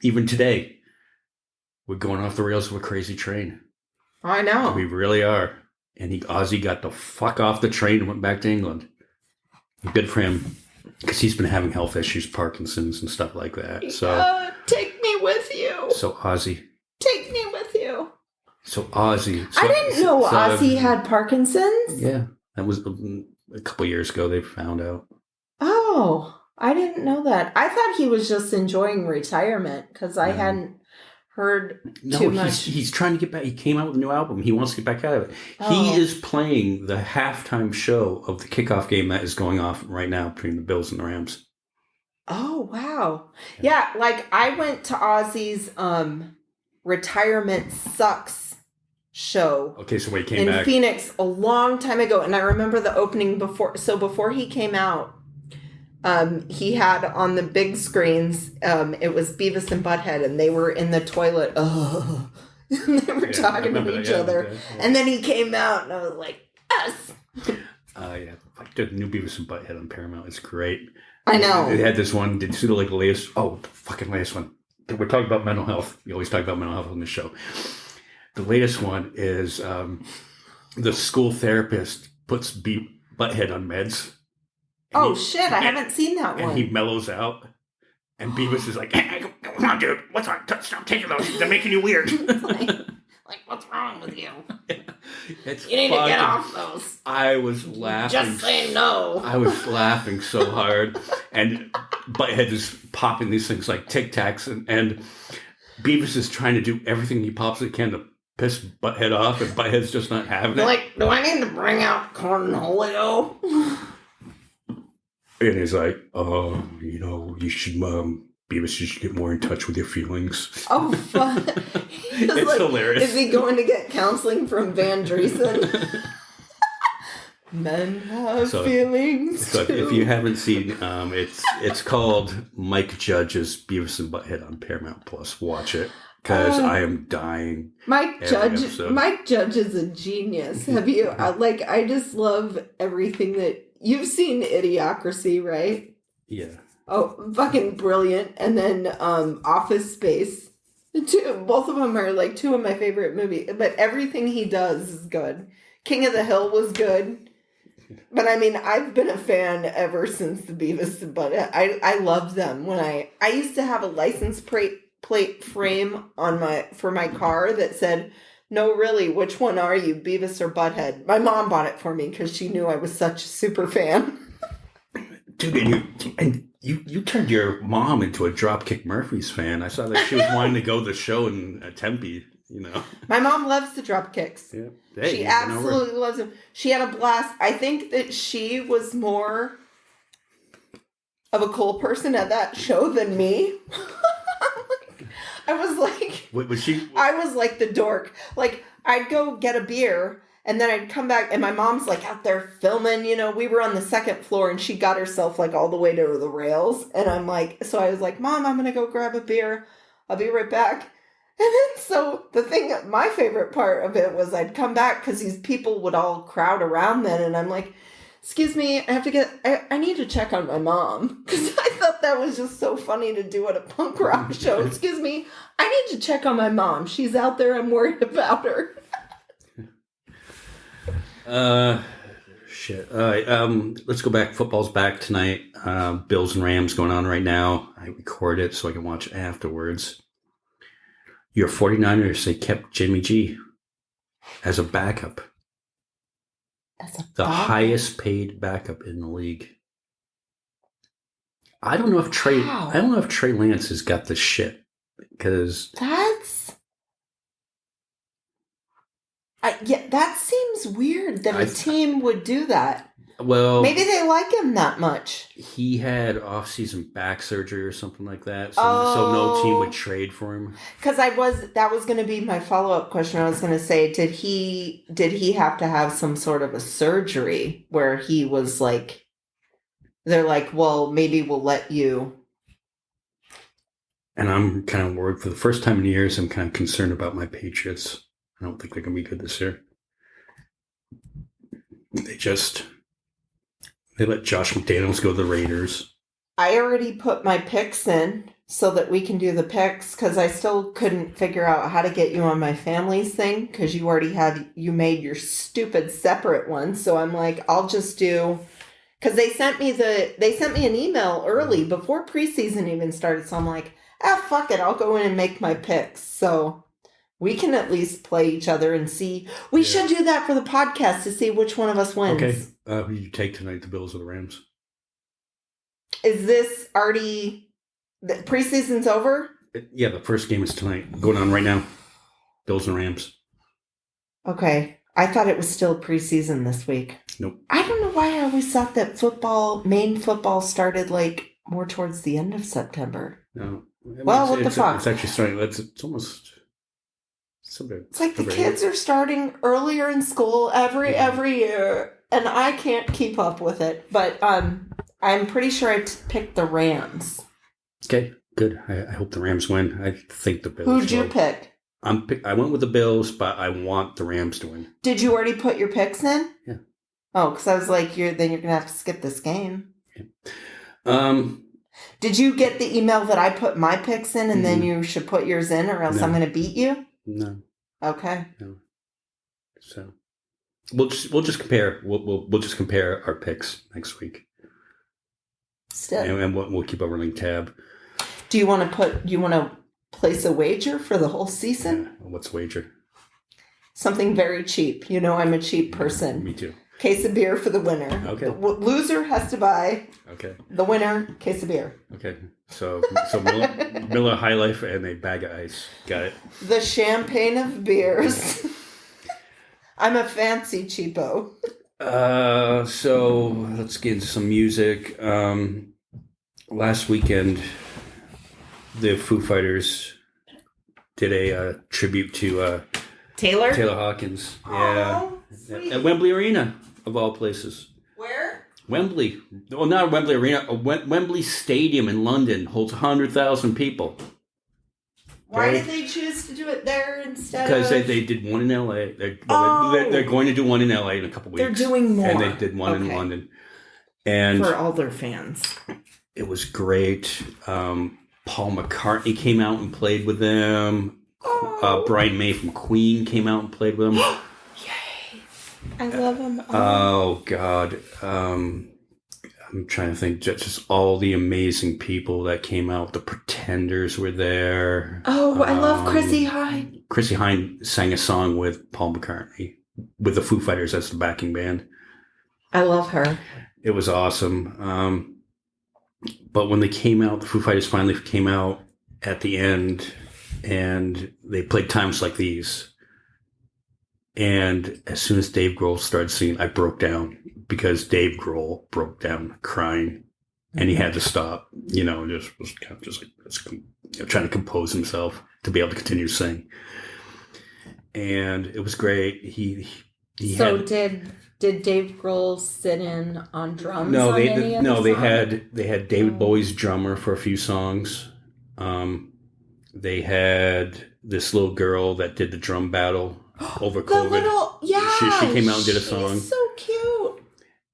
S1: even today, we're going off the rails of a crazy train.
S2: I know.
S1: We really are. And Ozzy got the fuck off the train and went back to England. Good for him, because he's been having health issues, Parkinson's and stuff like that. So
S2: take me with you.
S1: So Ozzy.
S2: Take me with you.
S1: So Ozzy.
S2: I didn't know Ozzy had Parkinson's.
S1: Yeah, that was a couple years ago. They found out.
S2: Oh, I didn't know that. I thought he was just enjoying retirement because I hadn't heard too much.
S1: He's trying to get back. He came out with a new album. He wants to get back out of it. Oh. He is playing the halftime show of the kickoff game that is going off right now between the Bills and the Rams.
S2: Oh, wow. Yeah, like I went to Ozzy's Retirement Sucks show.
S1: Okay, so when he came back
S2: in Phoenix a long time ago, and I remember the opening before. So before he came out, he had on the big screens. It was Beavis and Butthead, and they were in the toilet. Oh, and they were talking to each other. Okay. And then he came out, and I was like, "Yes."
S1: Yeah, like the new Beavis and Butthead on Paramount. It's great.
S2: I know.
S1: They had this one. Did you see the latest? Oh, the fucking latest one. We're talking about mental health. We always talk about mental health on this show. The latest one is the school therapist puts Butthead on meds.
S2: Shit, I haven't seen that one.
S1: And he mellows out. And Beavis is like, hey, come on, dude. What's on? Stop taking those. They're making you weird.
S2: like, what's wrong with you?
S1: You
S2: need to get off those.
S1: I was laughing.
S2: Just say no.
S1: I was laughing so hard. And Butthead is popping these things like Tic Tacs. And Beavis is trying to do everything he possibly can to piss Butthead off. And Butthead's just not having it.
S2: Like, do I need to bring out Cornholio?
S1: And he's like, you should, Beavis, you should get more in touch with your feelings.
S2: Oh, fun.
S1: It's like, hilarious.
S2: Is he going to get counseling from Van Driesen? Men have feelings. So
S1: if you haven't seen, it's called Mike Judge's Beavis and Butthead on Paramount Plus. Watch it, because I am dying.
S2: Mike Judge is a genius. Have you? I just love everything that. You've seen Idiocracy, right?
S1: Yeah.
S2: Oh, fucking brilliant. And then Office Space. Both of them are like two of my favorite movies. But everything he does is good. King of the Hill was good. But I mean, I've been a fan ever since the Beavis and Butthead. I love them. When I used to have a license plate frame for my car that said, "No, really, which one are you, Beavis or Butthead?" My mom bought it for me because she knew I was such a super fan.
S1: Dude, you turned your mom into a Dropkick Murphys fan. I saw that she was wanting to go to the show in Tempe.
S2: My mom loves the Dropkicks.
S1: Yeah. Hey,
S2: She absolutely loves them. She had a blast. I think that she was more of a cool person at that show than me. I was like,
S1: was she?
S2: I was like the dork. Like, I'd go get a beer and then I'd come back and my mom's like out there filming. We were on the second floor and she got herself like all the way to the rails. And I'm like, so I was like, Mom, I'm going to go grab a beer. I'll be right back. And then, so my favorite part of it was I'd come back because these people would all crowd around then. And I'm like, excuse me, I need to check on my mom. Because I thought that was just so funny to do at a punk rock show. Excuse me, I need to check on my mom. She's out there. I'm worried about her.
S1: Shit. All right. Let's go back. Football's back tonight. Bills and Rams going on right now. I record it so I can watch afterwards. Your 49ers, they kept Jimmy G as a backup. The highest paid backup in the league. I don't know if Trey Lance has got this shit because
S2: that seems weird that a team would do that.
S1: Well,
S2: maybe they like him that much.
S1: He had off-season back surgery or something like that, so no team would trade for him.
S2: Because that was going to be my follow-up question. I was going to say, did he have to have some sort of a surgery where he was like, they're like, well, maybe we'll let you.
S1: And I'm kind of worried. For the first time in years, I'm kind of concerned about my Patriots. I don't think they're going to be good this year. They let Josh McDaniels go to the Raiders.
S2: I already put my picks in so that we can do the picks because I still couldn't figure out how to get you on my family's thing because you made your stupid separate one. So I'm like, I'll just do, because they sent me an email early before preseason even started. So I'm like, fuck it. I'll go in and make my picks. So we can at least play each other and see. We should do that for the podcast to see which one of us wins.
S1: Okay. Who do you take tonight, the Bills or the Rams?
S2: Is this already... the preseason's over?
S1: Yeah, the first game is tonight. Going on right now. Bills and Rams.
S2: Okay. I thought it was still preseason this week.
S1: Nope.
S2: I don't know why I always thought that main football started like more towards the end of September.
S1: No.
S2: What the fuck?
S1: It's actually starting. It's almost...
S2: It's like the kids are starting earlier in school every year, and I can't keep up with it. But I'm pretty sure I picked the Rams.
S1: Okay, good. I hope the Rams win. I think the Bills.
S2: Who'd you pick?
S1: I went with the Bills, but I want the Rams to win.
S2: Did you already put your picks in?
S1: Yeah.
S2: Oh, because I was like, then you're gonna have to skip this game.
S1: Yeah.
S2: Did you get the email that I put my picks in, and then you should put yours in, or else I'm gonna beat you?
S1: No.
S2: Okay.
S1: No. So we'll just compare. We'll just compare our picks next week.
S2: Still.
S1: And we'll keep a running tab.
S2: Do you want to place a wager for the whole season?
S1: Yeah. What's the wager?
S2: Something very cheap. I'm a cheap person.
S1: Me too.
S2: Case of beer for the winner.
S1: Okay.
S2: The loser has to buy.
S1: Okay.
S2: The winner, case of beer.
S1: Okay. So Miller High Life and a bag of ice. Got it.
S2: The champagne of beers. I'm a fancy cheapo.
S1: So let's get into some music. Last weekend, the Foo Fighters did a tribute to
S2: Taylor
S1: Hawkins. Yeah. At Wembley Arena, of all places.
S2: Where?
S1: Wembley. Well, not Wembley Arena. Wembley Stadium in London holds 100,000 people.
S2: Why did they choose to do it there instead
S1: because
S2: of...
S1: they did one in L.A. They're going to do one in L.A. in a couple weeks.
S2: They're doing more.
S1: And they did one in London. And
S2: for all their fans.
S1: It was great. Paul McCartney came out and played with them. Brian May from Queen came out and played with them.
S2: Yay. I love them all.
S1: Oh God. I'm trying to think. Just all the amazing people that came out. The Pretenders were there.
S2: Oh, I love Chrissy Hynde.
S1: Chrissy Hynde sang a song with Paul McCartney with the Foo Fighters as the backing band.
S2: I love her.
S1: It was awesome. But when they came out, the Foo Fighters finally came out at the end, and they played Times Like These. And as soon as Dave Grohl started singing, I broke down because Dave Grohl broke down crying, and he had to stop. Just was kind of just like trying to compose himself to be able to continue to sing. And it was great. He
S2: So
S1: had,
S2: did Dave Grohl sit in on drums?
S1: no,
S2: on any of the
S1: they
S2: songs?
S1: had David Bowie's drummer for a few songs. They had this little girl that did the drum battle over
S2: The
S1: COVID.
S2: little, yeah.
S1: She came out and did a song.
S2: She's so cute.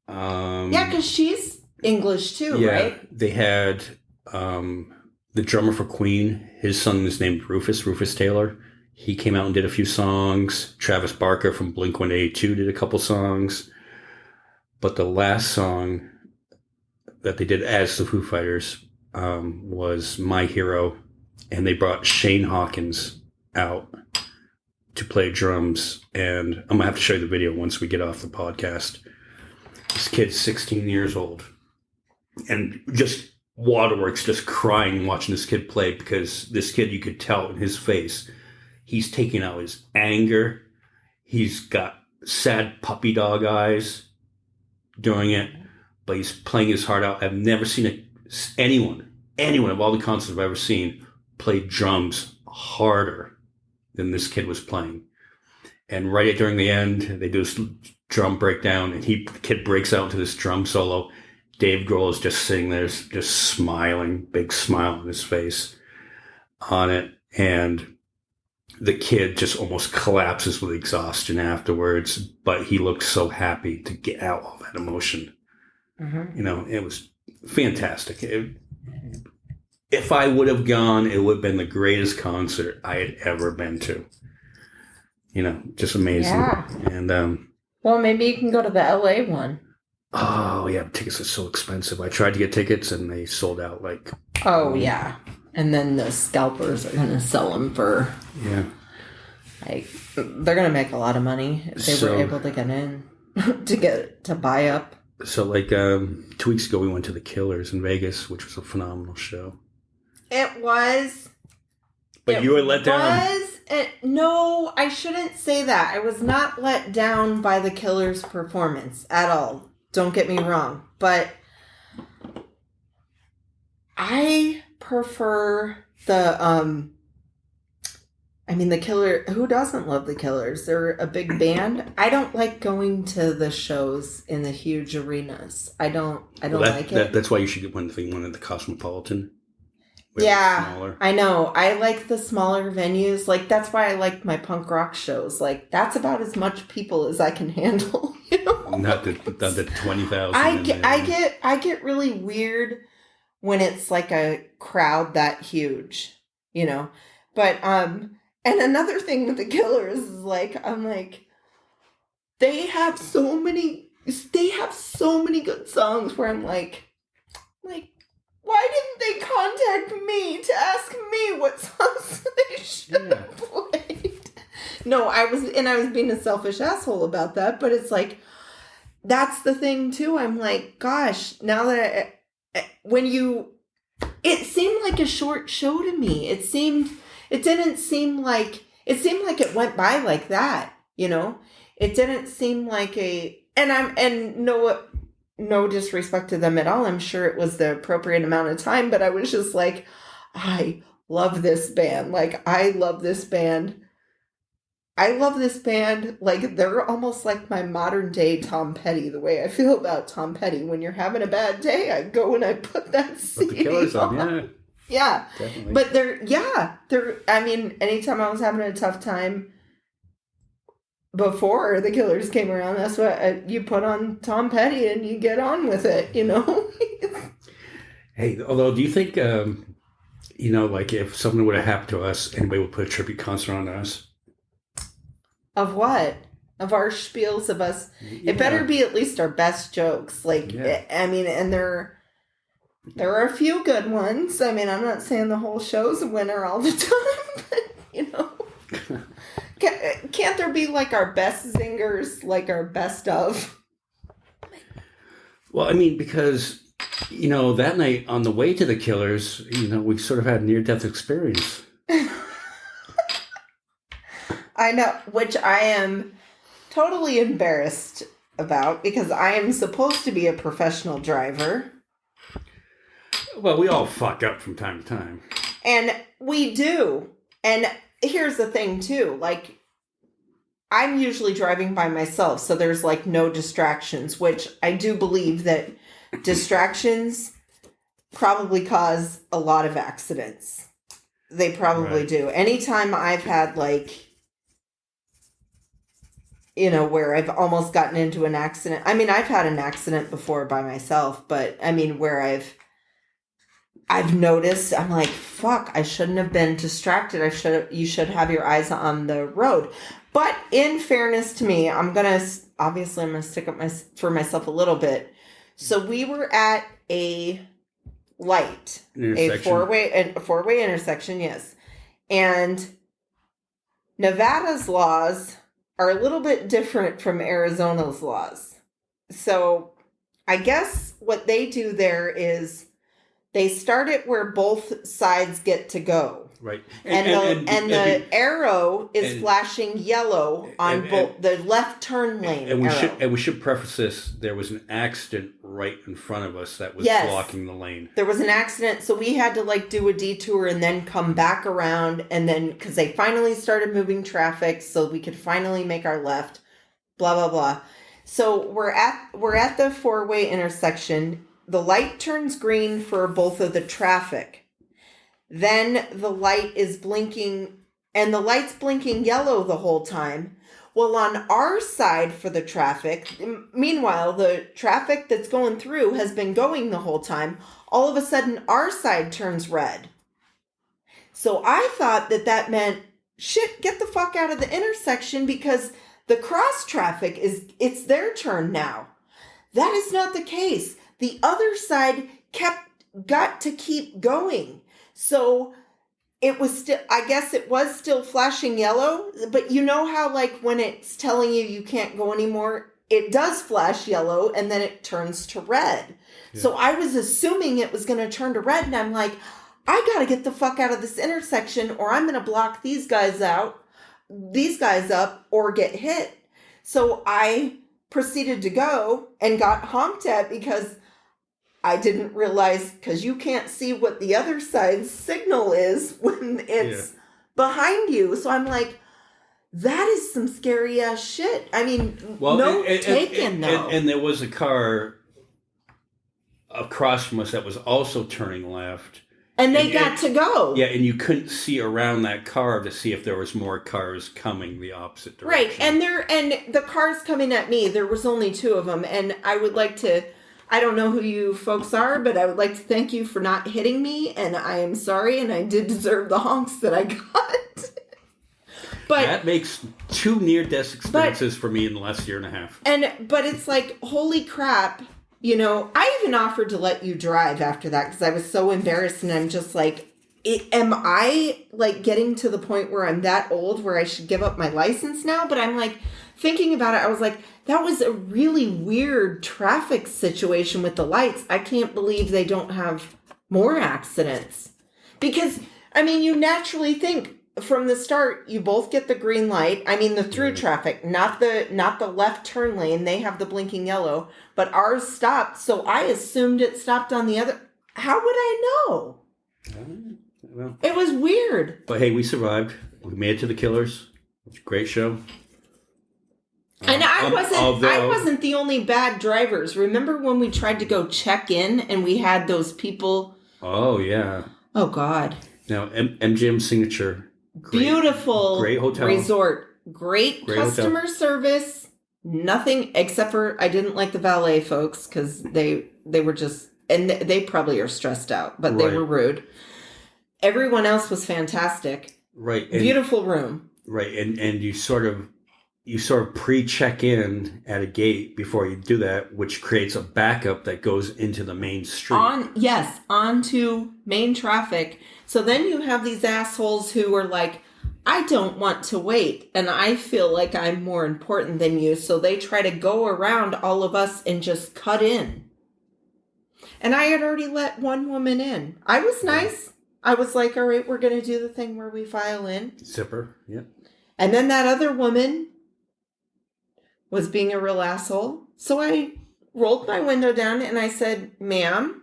S2: Yeah, because she's English too,
S1: Yeah,
S2: right?
S1: they had the drummer for Queen. His son is named Rufus Taylor. He came out and did a few songs. Travis Barker from Blink-182 did a couple songs. But the last song that they did as the Foo Fighters was My Hero. And they brought Shane Hawkins out to play drums. And I'm going to have to show you the video once we get off the podcast. This kid's 16 years old. And just waterworks, just crying watching this kid play, because this kid, you could tell in his face, he's taking out his anger. He's got sad puppy dog eyes doing it, but he's playing his heart out. I've never seen anyone of all the concerts I've ever seen play drums harder than this kid was playing. And right during the end, they do this drum breakdown, and the kid breaks out into this drum solo. Dave Grohl is just sitting there, just smiling, big smile on his face on it. And the kid just almost collapses with exhaustion afterwards, but he looked so happy to get out all that emotion.
S2: Mm-hmm.
S1: It was fantastic. If I would have gone, it would have been the greatest concert I had ever been to. Just amazing.
S2: Yeah.
S1: And,
S2: Well, maybe you can go to the LA one.
S1: oh, yeah, tickets are so expensive. I tried to get tickets, and they sold out
S2: Oh, yeah. And then the scalpers are going to sell them for,
S1: yeah.
S2: they're going to make a lot of money if they were able to get in, to buy up.
S1: So, 2 weeks ago, we went to the Killers in Vegas, which was a phenomenal show.
S2: It was.
S1: But you were let down.
S2: No, I shouldn't say that. I was not let down by the Killers' performance at all. Don't get me wrong. But I prefer the Killer. Who doesn't love the Killers? They're a big band. I don't like going to the shows in the huge arenas. I don't like it.
S1: That's why you should get one at the Cosmopolitan.
S2: Yeah,
S1: Smaller.
S2: I know. I like the smaller venues. That's why I like my punk rock shows. That's about as much people as I can handle.
S1: Not the 20,000.
S2: I get really weird when it's a crowd that huge, But and another thing with the Killers is I'm like, they have so many good songs where I'm like. Why didn't they contact me to ask me what songs they should have played? No, I was being a selfish asshole about that, but it's that's the thing too. I'm like, gosh, now that it seemed like a short show to me. It didn't seem like it went by like that, It didn't seem like no disrespect to them at all. I'm sure it was the appropriate amount of time, but I was just like, I love this band. I love this band. They're almost like my modern day Tom Petty, the way I feel about Tom Petty. When you're having a bad day, I go and I put that CD
S1: the Killers on. Yeah.
S2: Yeah.
S1: Definitely.
S2: But anytime I was having a tough time, before the Killers came around, that's what you put on Tom Petty and you get on with it,
S1: Hey, although, do you think, if something would have happened to us, anybody would put a tribute concert on us?
S2: Of what? of our spiels of us. It better be at least our best jokes. Like, I mean, and there are a few good ones. I mean, I'm not saying the whole show's a winner all the time, but, you know. Can't there be, like, our best zingers, like our best of?
S1: Well, I mean, because, you know, that night on the way to the Killers, you know, we sort of had a near-death experience.
S2: I know, which I am totally embarrassed about because I am supposed to be a professional driver.
S1: Well, we all fuck up from time to time.
S2: And we do. And here's the thing, too. Like, I'm usually driving by myself, so there's, like, no distractions, which I do believe that distractions probably cause a lot of accidents. They probably do. Anytime I've had, like, you know, where I've almost gotten into an accident. I mean, I've had an accident before by myself, but I mean, where I've noticed, I'm like, fuck, I shouldn't have been distracted. You should have your eyes on the road. But in fairness to me, I'm going to stick up for myself a little bit. So we were at a light, a four-way intersection. Yes. And Nevada's laws are a little bit different from Arizona's laws. So I guess what they do there is they start it where both sides get to go.
S1: Right.
S2: And the arrow is flashing yellow on both the left turn lane.
S1: And we should preface this. There was an accident right in front of us that was blocking the lane. There
S2: was an accident. So we had to like do a detour and then come back around. And then because they finally started moving traffic so we could finally make our left, blah, blah, blah. So we're at the four-way intersection. The light turns green for both of the traffic. Then the light is blinking, and the light's blinking yellow the whole time. Well, on our side for the traffic, meanwhile, the traffic that's going through has been going the whole time. All of a sudden, our side turns red. So I thought that meant, shit, get the fuck out of the intersection because the cross traffic it's their turn now. That is not the case. The other side got to keep going. So it was still, I guess it was still flashing yellow, but you know how like when it's telling you can't go anymore, it does flash yellow and then it turns to red. Yeah. So I was assuming it was going to turn to red and I'm like, I got to get the fuck out of this intersection or I'm going to block these guys up or get hit. So I proceeded to go and got honked at because I didn't realize, because you can't see what the other side's signal is when it's behind you. So I'm like, that is some scary ass shit. I mean, though.
S1: And there was a car across from us that was also turning left.
S2: And they got to go.
S1: Yeah, and you couldn't see around that car to see if there was more cars coming the opposite direction.
S2: Right, and the cars coming at me, there was only two of them. And I would like to... I don't know who you folks are, but I would like to thank you for not hitting me, and I am sorry, and I did deserve the honks that I got.
S1: But that makes 2 near-death experiences for me in the last year and a half.
S2: But it's like, holy crap, you know, I even offered to let you drive after that, because I was so embarrassed, and I'm just like, am I, like, getting to the point where I'm that old where I should give up my license now? But I'm like, thinking about it, I was like, that was a really weird traffic situation with the lights. I can't believe they don't have more accidents. Because, I mean, you naturally think from the start, you both get the green light. I mean, the through traffic, not the left turn lane. They have the blinking yellow, but ours stopped. So I assumed it stopped on the other. How would I know?
S1: Well,
S2: it was weird.
S1: But hey, we survived. We made it to the Killers. It was a great show.
S2: And I wasn't the only bad drivers. Remember when we tried to go check in and we had those people?
S1: Oh, yeah.
S2: Oh, God.
S1: Now, MGM Signature.
S2: Beautiful.
S1: Great hotel.
S2: Resort. Great customer service. Nothing except for I didn't like the valet folks because they were just, and they probably are stressed out, but they were rude. Everyone else was fantastic.
S1: Right.
S2: Beautiful room.
S1: Right. And you sort of, you sort of pre-check in at a gate before you do that, which creates a backup that goes into the main street.
S2: Onto main traffic. So then you have these assholes who are like, I don't want to wait, and I feel like I'm more important than you, so they try to go around all of us and just cut in. And I had already let one woman in. I was nice. I was like, all right, we're going to do the thing where we file in.
S1: Zipper, yeah.
S2: And then that other woman was being a real asshole. So I rolled my window down and I said, ma'am,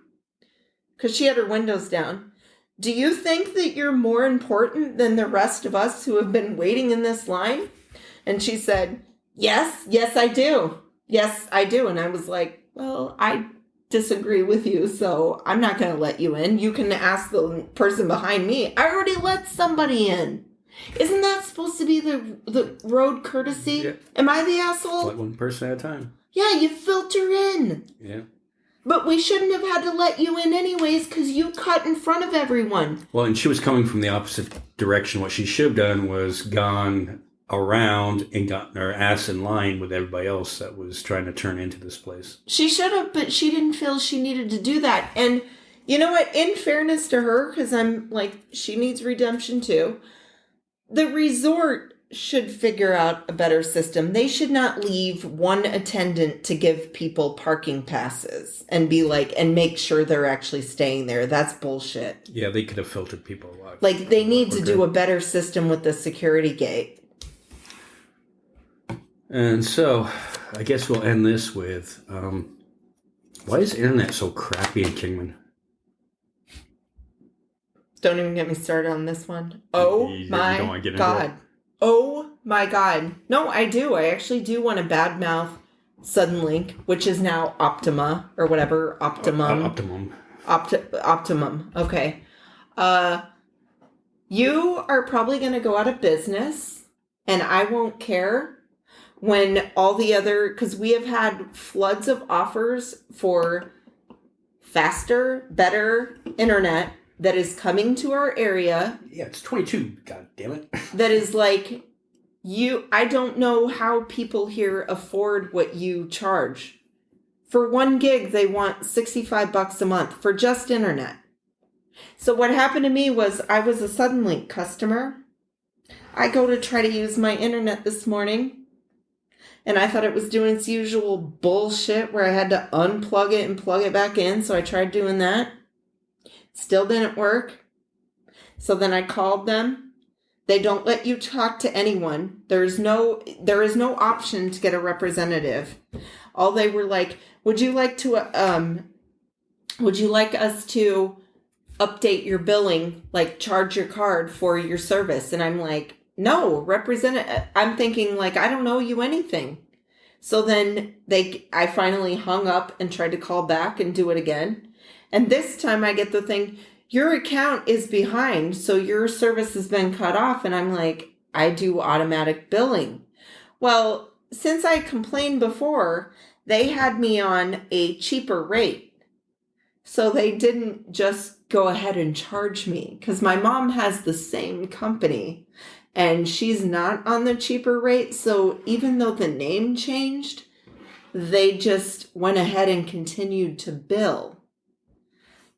S2: because she had her windows down, do you think that you're more important than the rest of us who have been waiting in this line? And she said, yes, I do. Yes, I do. And I was like, well, I disagree with you, so I'm not going to let you in. You can ask the person behind me. I already let somebody in. Isn't that supposed to be the road courtesy?
S1: Yeah.
S2: Am I the asshole?
S1: Let one person at a time.
S2: Yeah, you filter in.
S1: Yeah.
S2: But we shouldn't have had to let you in anyways because you cut in front of everyone.
S1: Well, and she was coming from the opposite direction. What she should have done was gone around and gotten her ass in line with everybody else that was trying to turn into this place.
S2: She should have, but she didn't feel she needed to do that. And you know what? In fairness to her, because I'm like, she needs redemption too. The resort should figure out a better system. They should not leave one attendant to give people parking passes and be like, and make sure they're actually staying there. That's bullshit.
S1: Yeah, they could have filtered people a lot.
S2: Like, they need to do a better system with the security gate.
S1: And so, I guess we'll end this with, why is the internet so crappy in Kingman?
S2: Don't even get me started on this one. Oh
S1: You don't
S2: my
S1: wanna get into
S2: God.
S1: it?
S2: Oh my God. No, I do. I actually do want to badmouth Suddenlink, which is now Optima or whatever. Optimum. Optimum. Okay. You are probably going to go out of business, and I won't care when all the other, because we have had floods of offers for faster, better internet that is coming to our area.
S1: Yeah, it's 22. God damn it.
S2: That is like, I don't know how people here afford what you charge. For 1 gig, they want $65 a month for just internet. So what happened to me was I was a Suddenlink customer. I go to try to use my internet this morning, and I thought it was doing its usual bullshit where I had to unplug it and plug it back in. So I tried doing that. Still didn't work. So then I called them. They don't let you talk to anyone. There is no option to get a representative. All they were like, would you like us to update your billing, like charge your card for your service? And I'm like, no, I'm thinking like, I don't owe you anything. So then I finally hung up and tried to call back and do it again. And this time I get the thing, your account is behind, so your service has been cut off. And I'm like, I do automatic billing. Well, since I complained before, they had me on a cheaper rate. So they didn't just go ahead and charge me, because my mom has the same company and she's not on the cheaper rate. So even though the name changed, they just went ahead and continued to bill.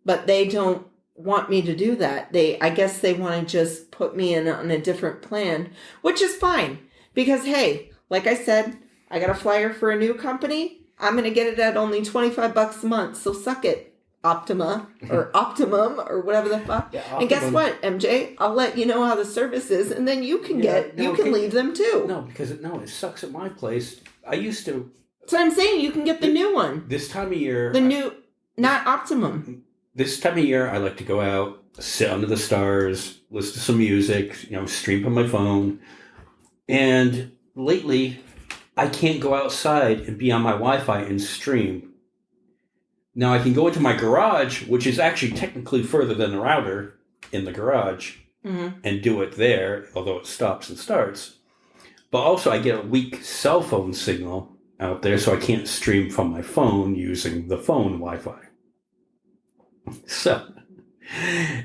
S2: But they don't want me to do that. I guess they want to just put me in on a different plan, which is fine. Because, hey, like I said, I got a flyer for a new company. I'm going to get it at only $25 a month. So suck it, Optima or Optimum or whatever the fuck. Yeah, and guess what, MJ? I'll let you know how the service is, and then you can leave them too.
S1: No, because it sucks at my place. I used to.
S2: So I'm saying you can get the new one.
S1: This time of year.
S2: Not Optimum.
S1: This time of year, I like to go out, sit under the stars, listen to some music, stream on my phone. And lately, I can't go outside and be on my Wi-Fi and stream. Now, I can go into my garage, which is actually technically further than the router in the garage, and do it there, although it stops and starts. But also, I get a weak cell phone signal out there, so I can't stream from my phone using the phone Wi-Fi. So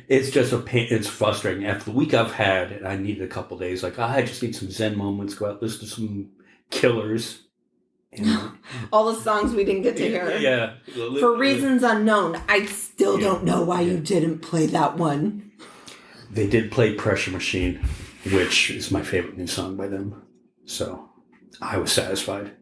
S1: it's just a pain. It's frustrating. After the week I've had, and I needed a couple days, like I just need some Zen moments, go out, listen to some Killers. And,
S2: All the songs we didn't get to hear.
S1: yeah.
S2: For reasons unknown. I still don't know why you didn't play that one.
S1: They did play Pressure Machine, which is my favorite new song by them. So I was satisfied.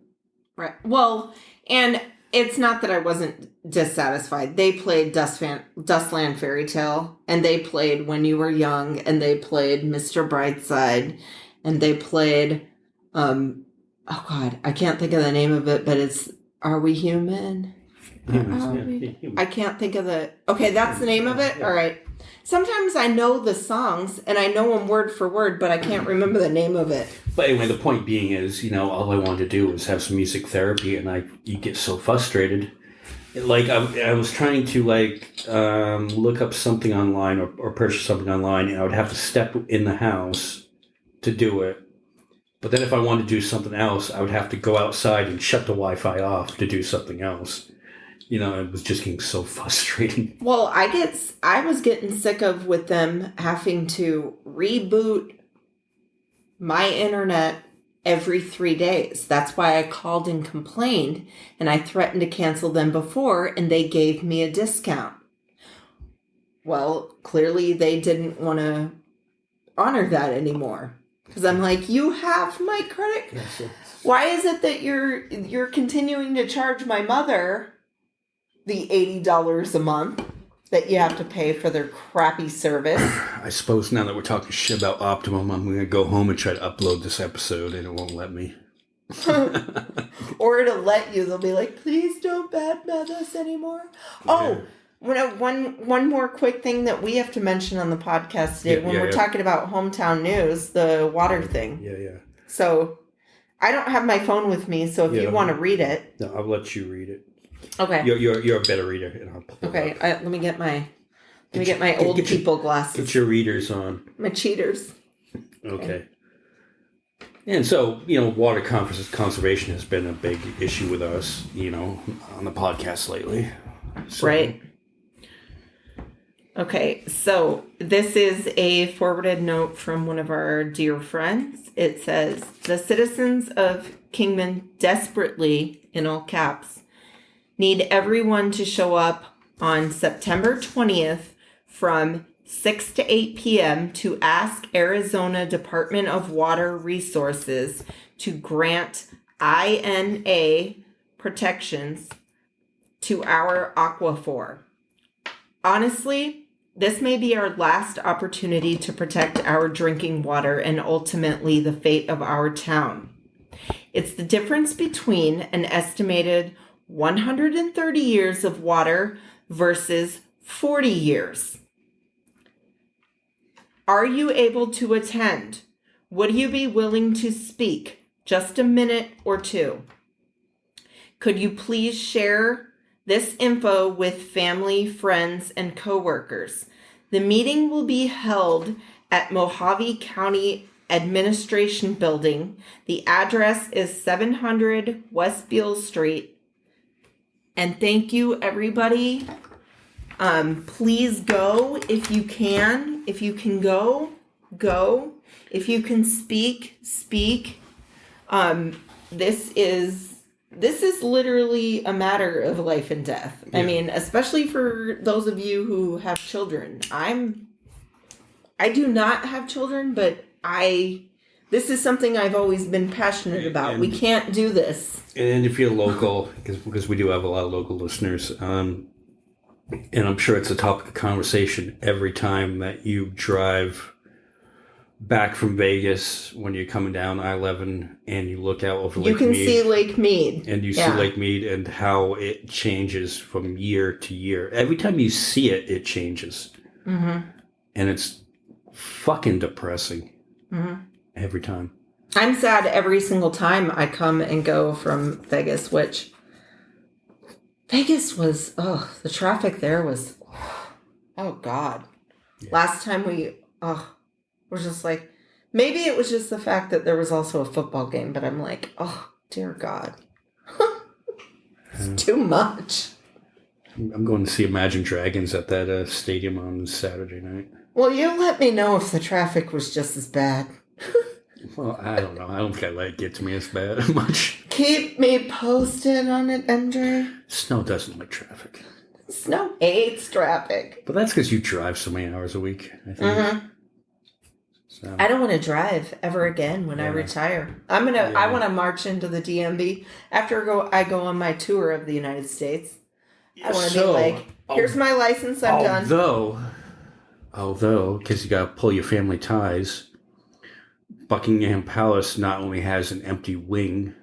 S2: Right. Well, and it's not that I wasn't dissatisfied. They played Dustland Fairy Tale, and they played When You Were Young, and they played Mr. Brightside, and they played, oh God, I can't think of the name of it, but it's Are We Human? I can't think of okay, that's the name of it? All right. Sometimes I know the songs, and I know them word for word, but I can't remember the name of it.
S1: But anyway, the point being is, all I wanted to do was have some music therapy, and you get so frustrated. Like, I was trying to, look up something online or purchase something online, and I would have to step in the house to do it. But then if I wanted to do something else, I would have to go outside and shut the Wi-Fi off to do something else. It was just getting so frustrating.
S2: Well, I was getting sick of with them having to reboot my internet every 3 days. That's why I called and complained, and I threatened to cancel them before, and they gave me a discount. Well, clearly they didn't want to honor that anymore. Because I'm like, you have my credit.
S1: Yes,
S2: Why is it that you're continuing to charge my mother the $80 a month that you have to pay for their crappy service?
S1: I suppose now that we're talking shit about Optimum, I'm going to go home and try to upload this episode, and it won't let me.
S2: Or it'll let you. They'll be like, please don't badmouth us anymore.
S1: Okay.
S2: Oh, one more quick thing that we have to mention on the podcast today when we're talking about hometown news, the water thing.
S1: Yeah.
S2: So I don't have my phone with me, so if you want to read it.
S1: No, I'll let you read it.
S2: Okay.
S1: You're a better reader, and I'll pull
S2: Okay,
S1: it up.
S2: let me get my old people glasses.
S1: Get your readers on.
S2: My cheaters.
S1: Okay. And so, water conservation has been a big issue with us, on the podcast lately. So,
S2: right. Okay, so this is a forwarded note from one of our dear friends. It says, the citizens of Kingman desperately, in all caps, need everyone to show up on September 20th from 6 to 8 p.m. to ask Arizona Department of Water Resources to grant INA protections to our aquifer. Honestly, this may be our last opportunity to protect our drinking water and ultimately the fate of our town. It's the difference between an estimated 130 years of water versus 40 years. Are you able to attend? Would you be willing to speak? Just a minute or two. Could you please share this info with family, friends, and coworkers? The meeting will be held at Mojave County Administration Building. The address is 700 West Beale Street. And thank you, everybody. Please go if you can. If you can go. If you can speak. This is literally a matter of life and death. Yeah. I mean, especially for those of you who have children. I do not have children, but this is something I've always been passionate about. We can't do this.
S1: And if you're local, because we do have a lot of local listeners, and I'm sure it's a topic of conversation every time that you drive back from Vegas when you're coming down I-11 and you look out over Lake Mead.
S2: You can see Lake Mead.
S1: And you see Lake Mead and how it changes from year to year. Every time you see it, it changes. Mm-hmm. And it's fucking depressing. Mm-hmm. Every time.
S2: I'm sad every single time I come and go from Vegas, which Vegas was, the traffic there was, oh God. Yeah. Last time we're just like, maybe it was just the fact that there was also a football game, but I'm like, oh, dear God. It's too much.
S1: I'm going to see Imagine Dragons at that stadium on Saturday night.
S2: Well, you let me know if the traffic was just as bad.
S1: Well, I don't know. I don't think I let it get to me as bad much.
S2: Keep me posted on it, MJ.
S1: Snow doesn't like traffic.
S2: Snow hates traffic.
S1: But that's because you drive so many hours a week, I think.
S2: Mm-hmm.
S1: So,
S2: I don't want to drive ever again when I retire. I want to march into the DMV after I go on my tour of the United States. I want to be like, here's my license, I'm done.
S1: Although, because you got to pull your family ties, Buckingham Palace not only has an empty wing,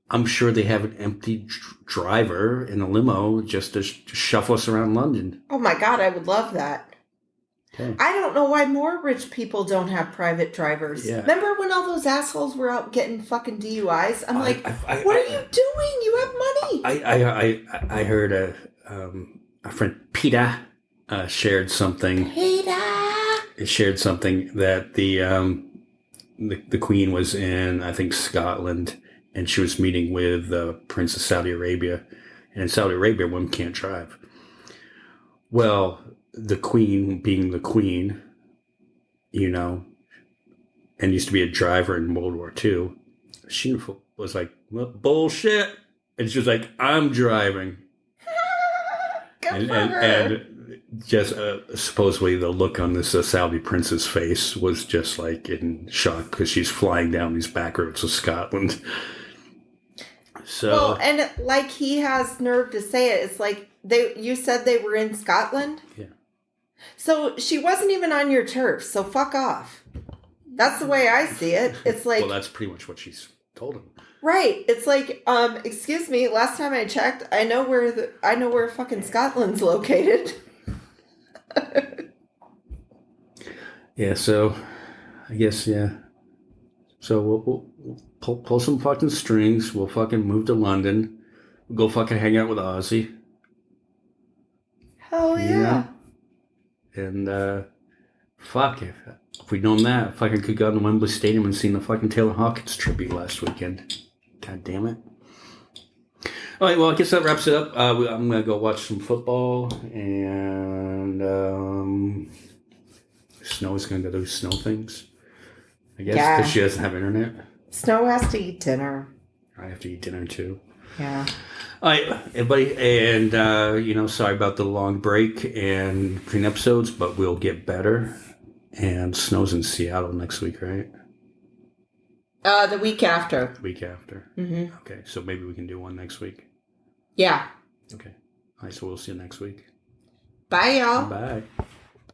S1: I'm sure they have an empty driver in a limo just to shuffle us around London.
S2: Oh my God, I would love that.
S1: Okay.
S2: I don't know why more rich people don't have private drivers.
S1: Yeah.
S2: Remember when all those assholes were out getting fucking DUIs? I'm like, what are you doing? You have money.
S1: I heard a friend, Peter, shared something. Shared something that the Queen was in, I think, Scotland, and she was meeting with the Prince of Saudi Arabia. And in Saudi Arabia, women can't drive. Well, the Queen, being the Queen, and used to be a driver in World War II, she was like, well, bullshit. And she was like, I'm driving. And just supposedly the look on this Saudi prince's face was just like in shock because she's flying down these back roads of Scotland. So,
S2: well, and like he has nerve to say it. It's like you said they were in Scotland.
S1: Yeah.
S2: So she wasn't even on your turf. So fuck off. That's the way I see it. It's like,
S1: well, that's pretty much what she's told him.
S2: Right. It's like, excuse me. Last time I checked, I know where fucking Scotland's located.
S1: Yeah. So, I guess So we'll pull some fucking strings. We'll fucking move to London. We'll go fucking hang out with Ozzy.
S2: Hell yeah.
S1: And fuck if we'd known that, fucking could go to Wembley Stadium and seen the fucking Taylor Hawkins tribute last weekend. God damn it. All right, well, I guess that wraps it up. I'm going to go watch some football, and Snow's going to go do snow things, I guess, because she doesn't have internet.
S2: Snow has to eat dinner.
S1: I have to eat dinner, too.
S2: Yeah.
S1: All right, everybody, and, sorry about the long break and between episodes, but we'll get better. And Snow's in Seattle next week, right?
S2: The week after.
S1: The week after.
S2: Mm-hmm.
S1: Okay, so maybe we can do one next week.
S2: Yeah.
S1: Okay. All right, so we'll see you next week.
S2: Bye, y'all.
S1: Bye.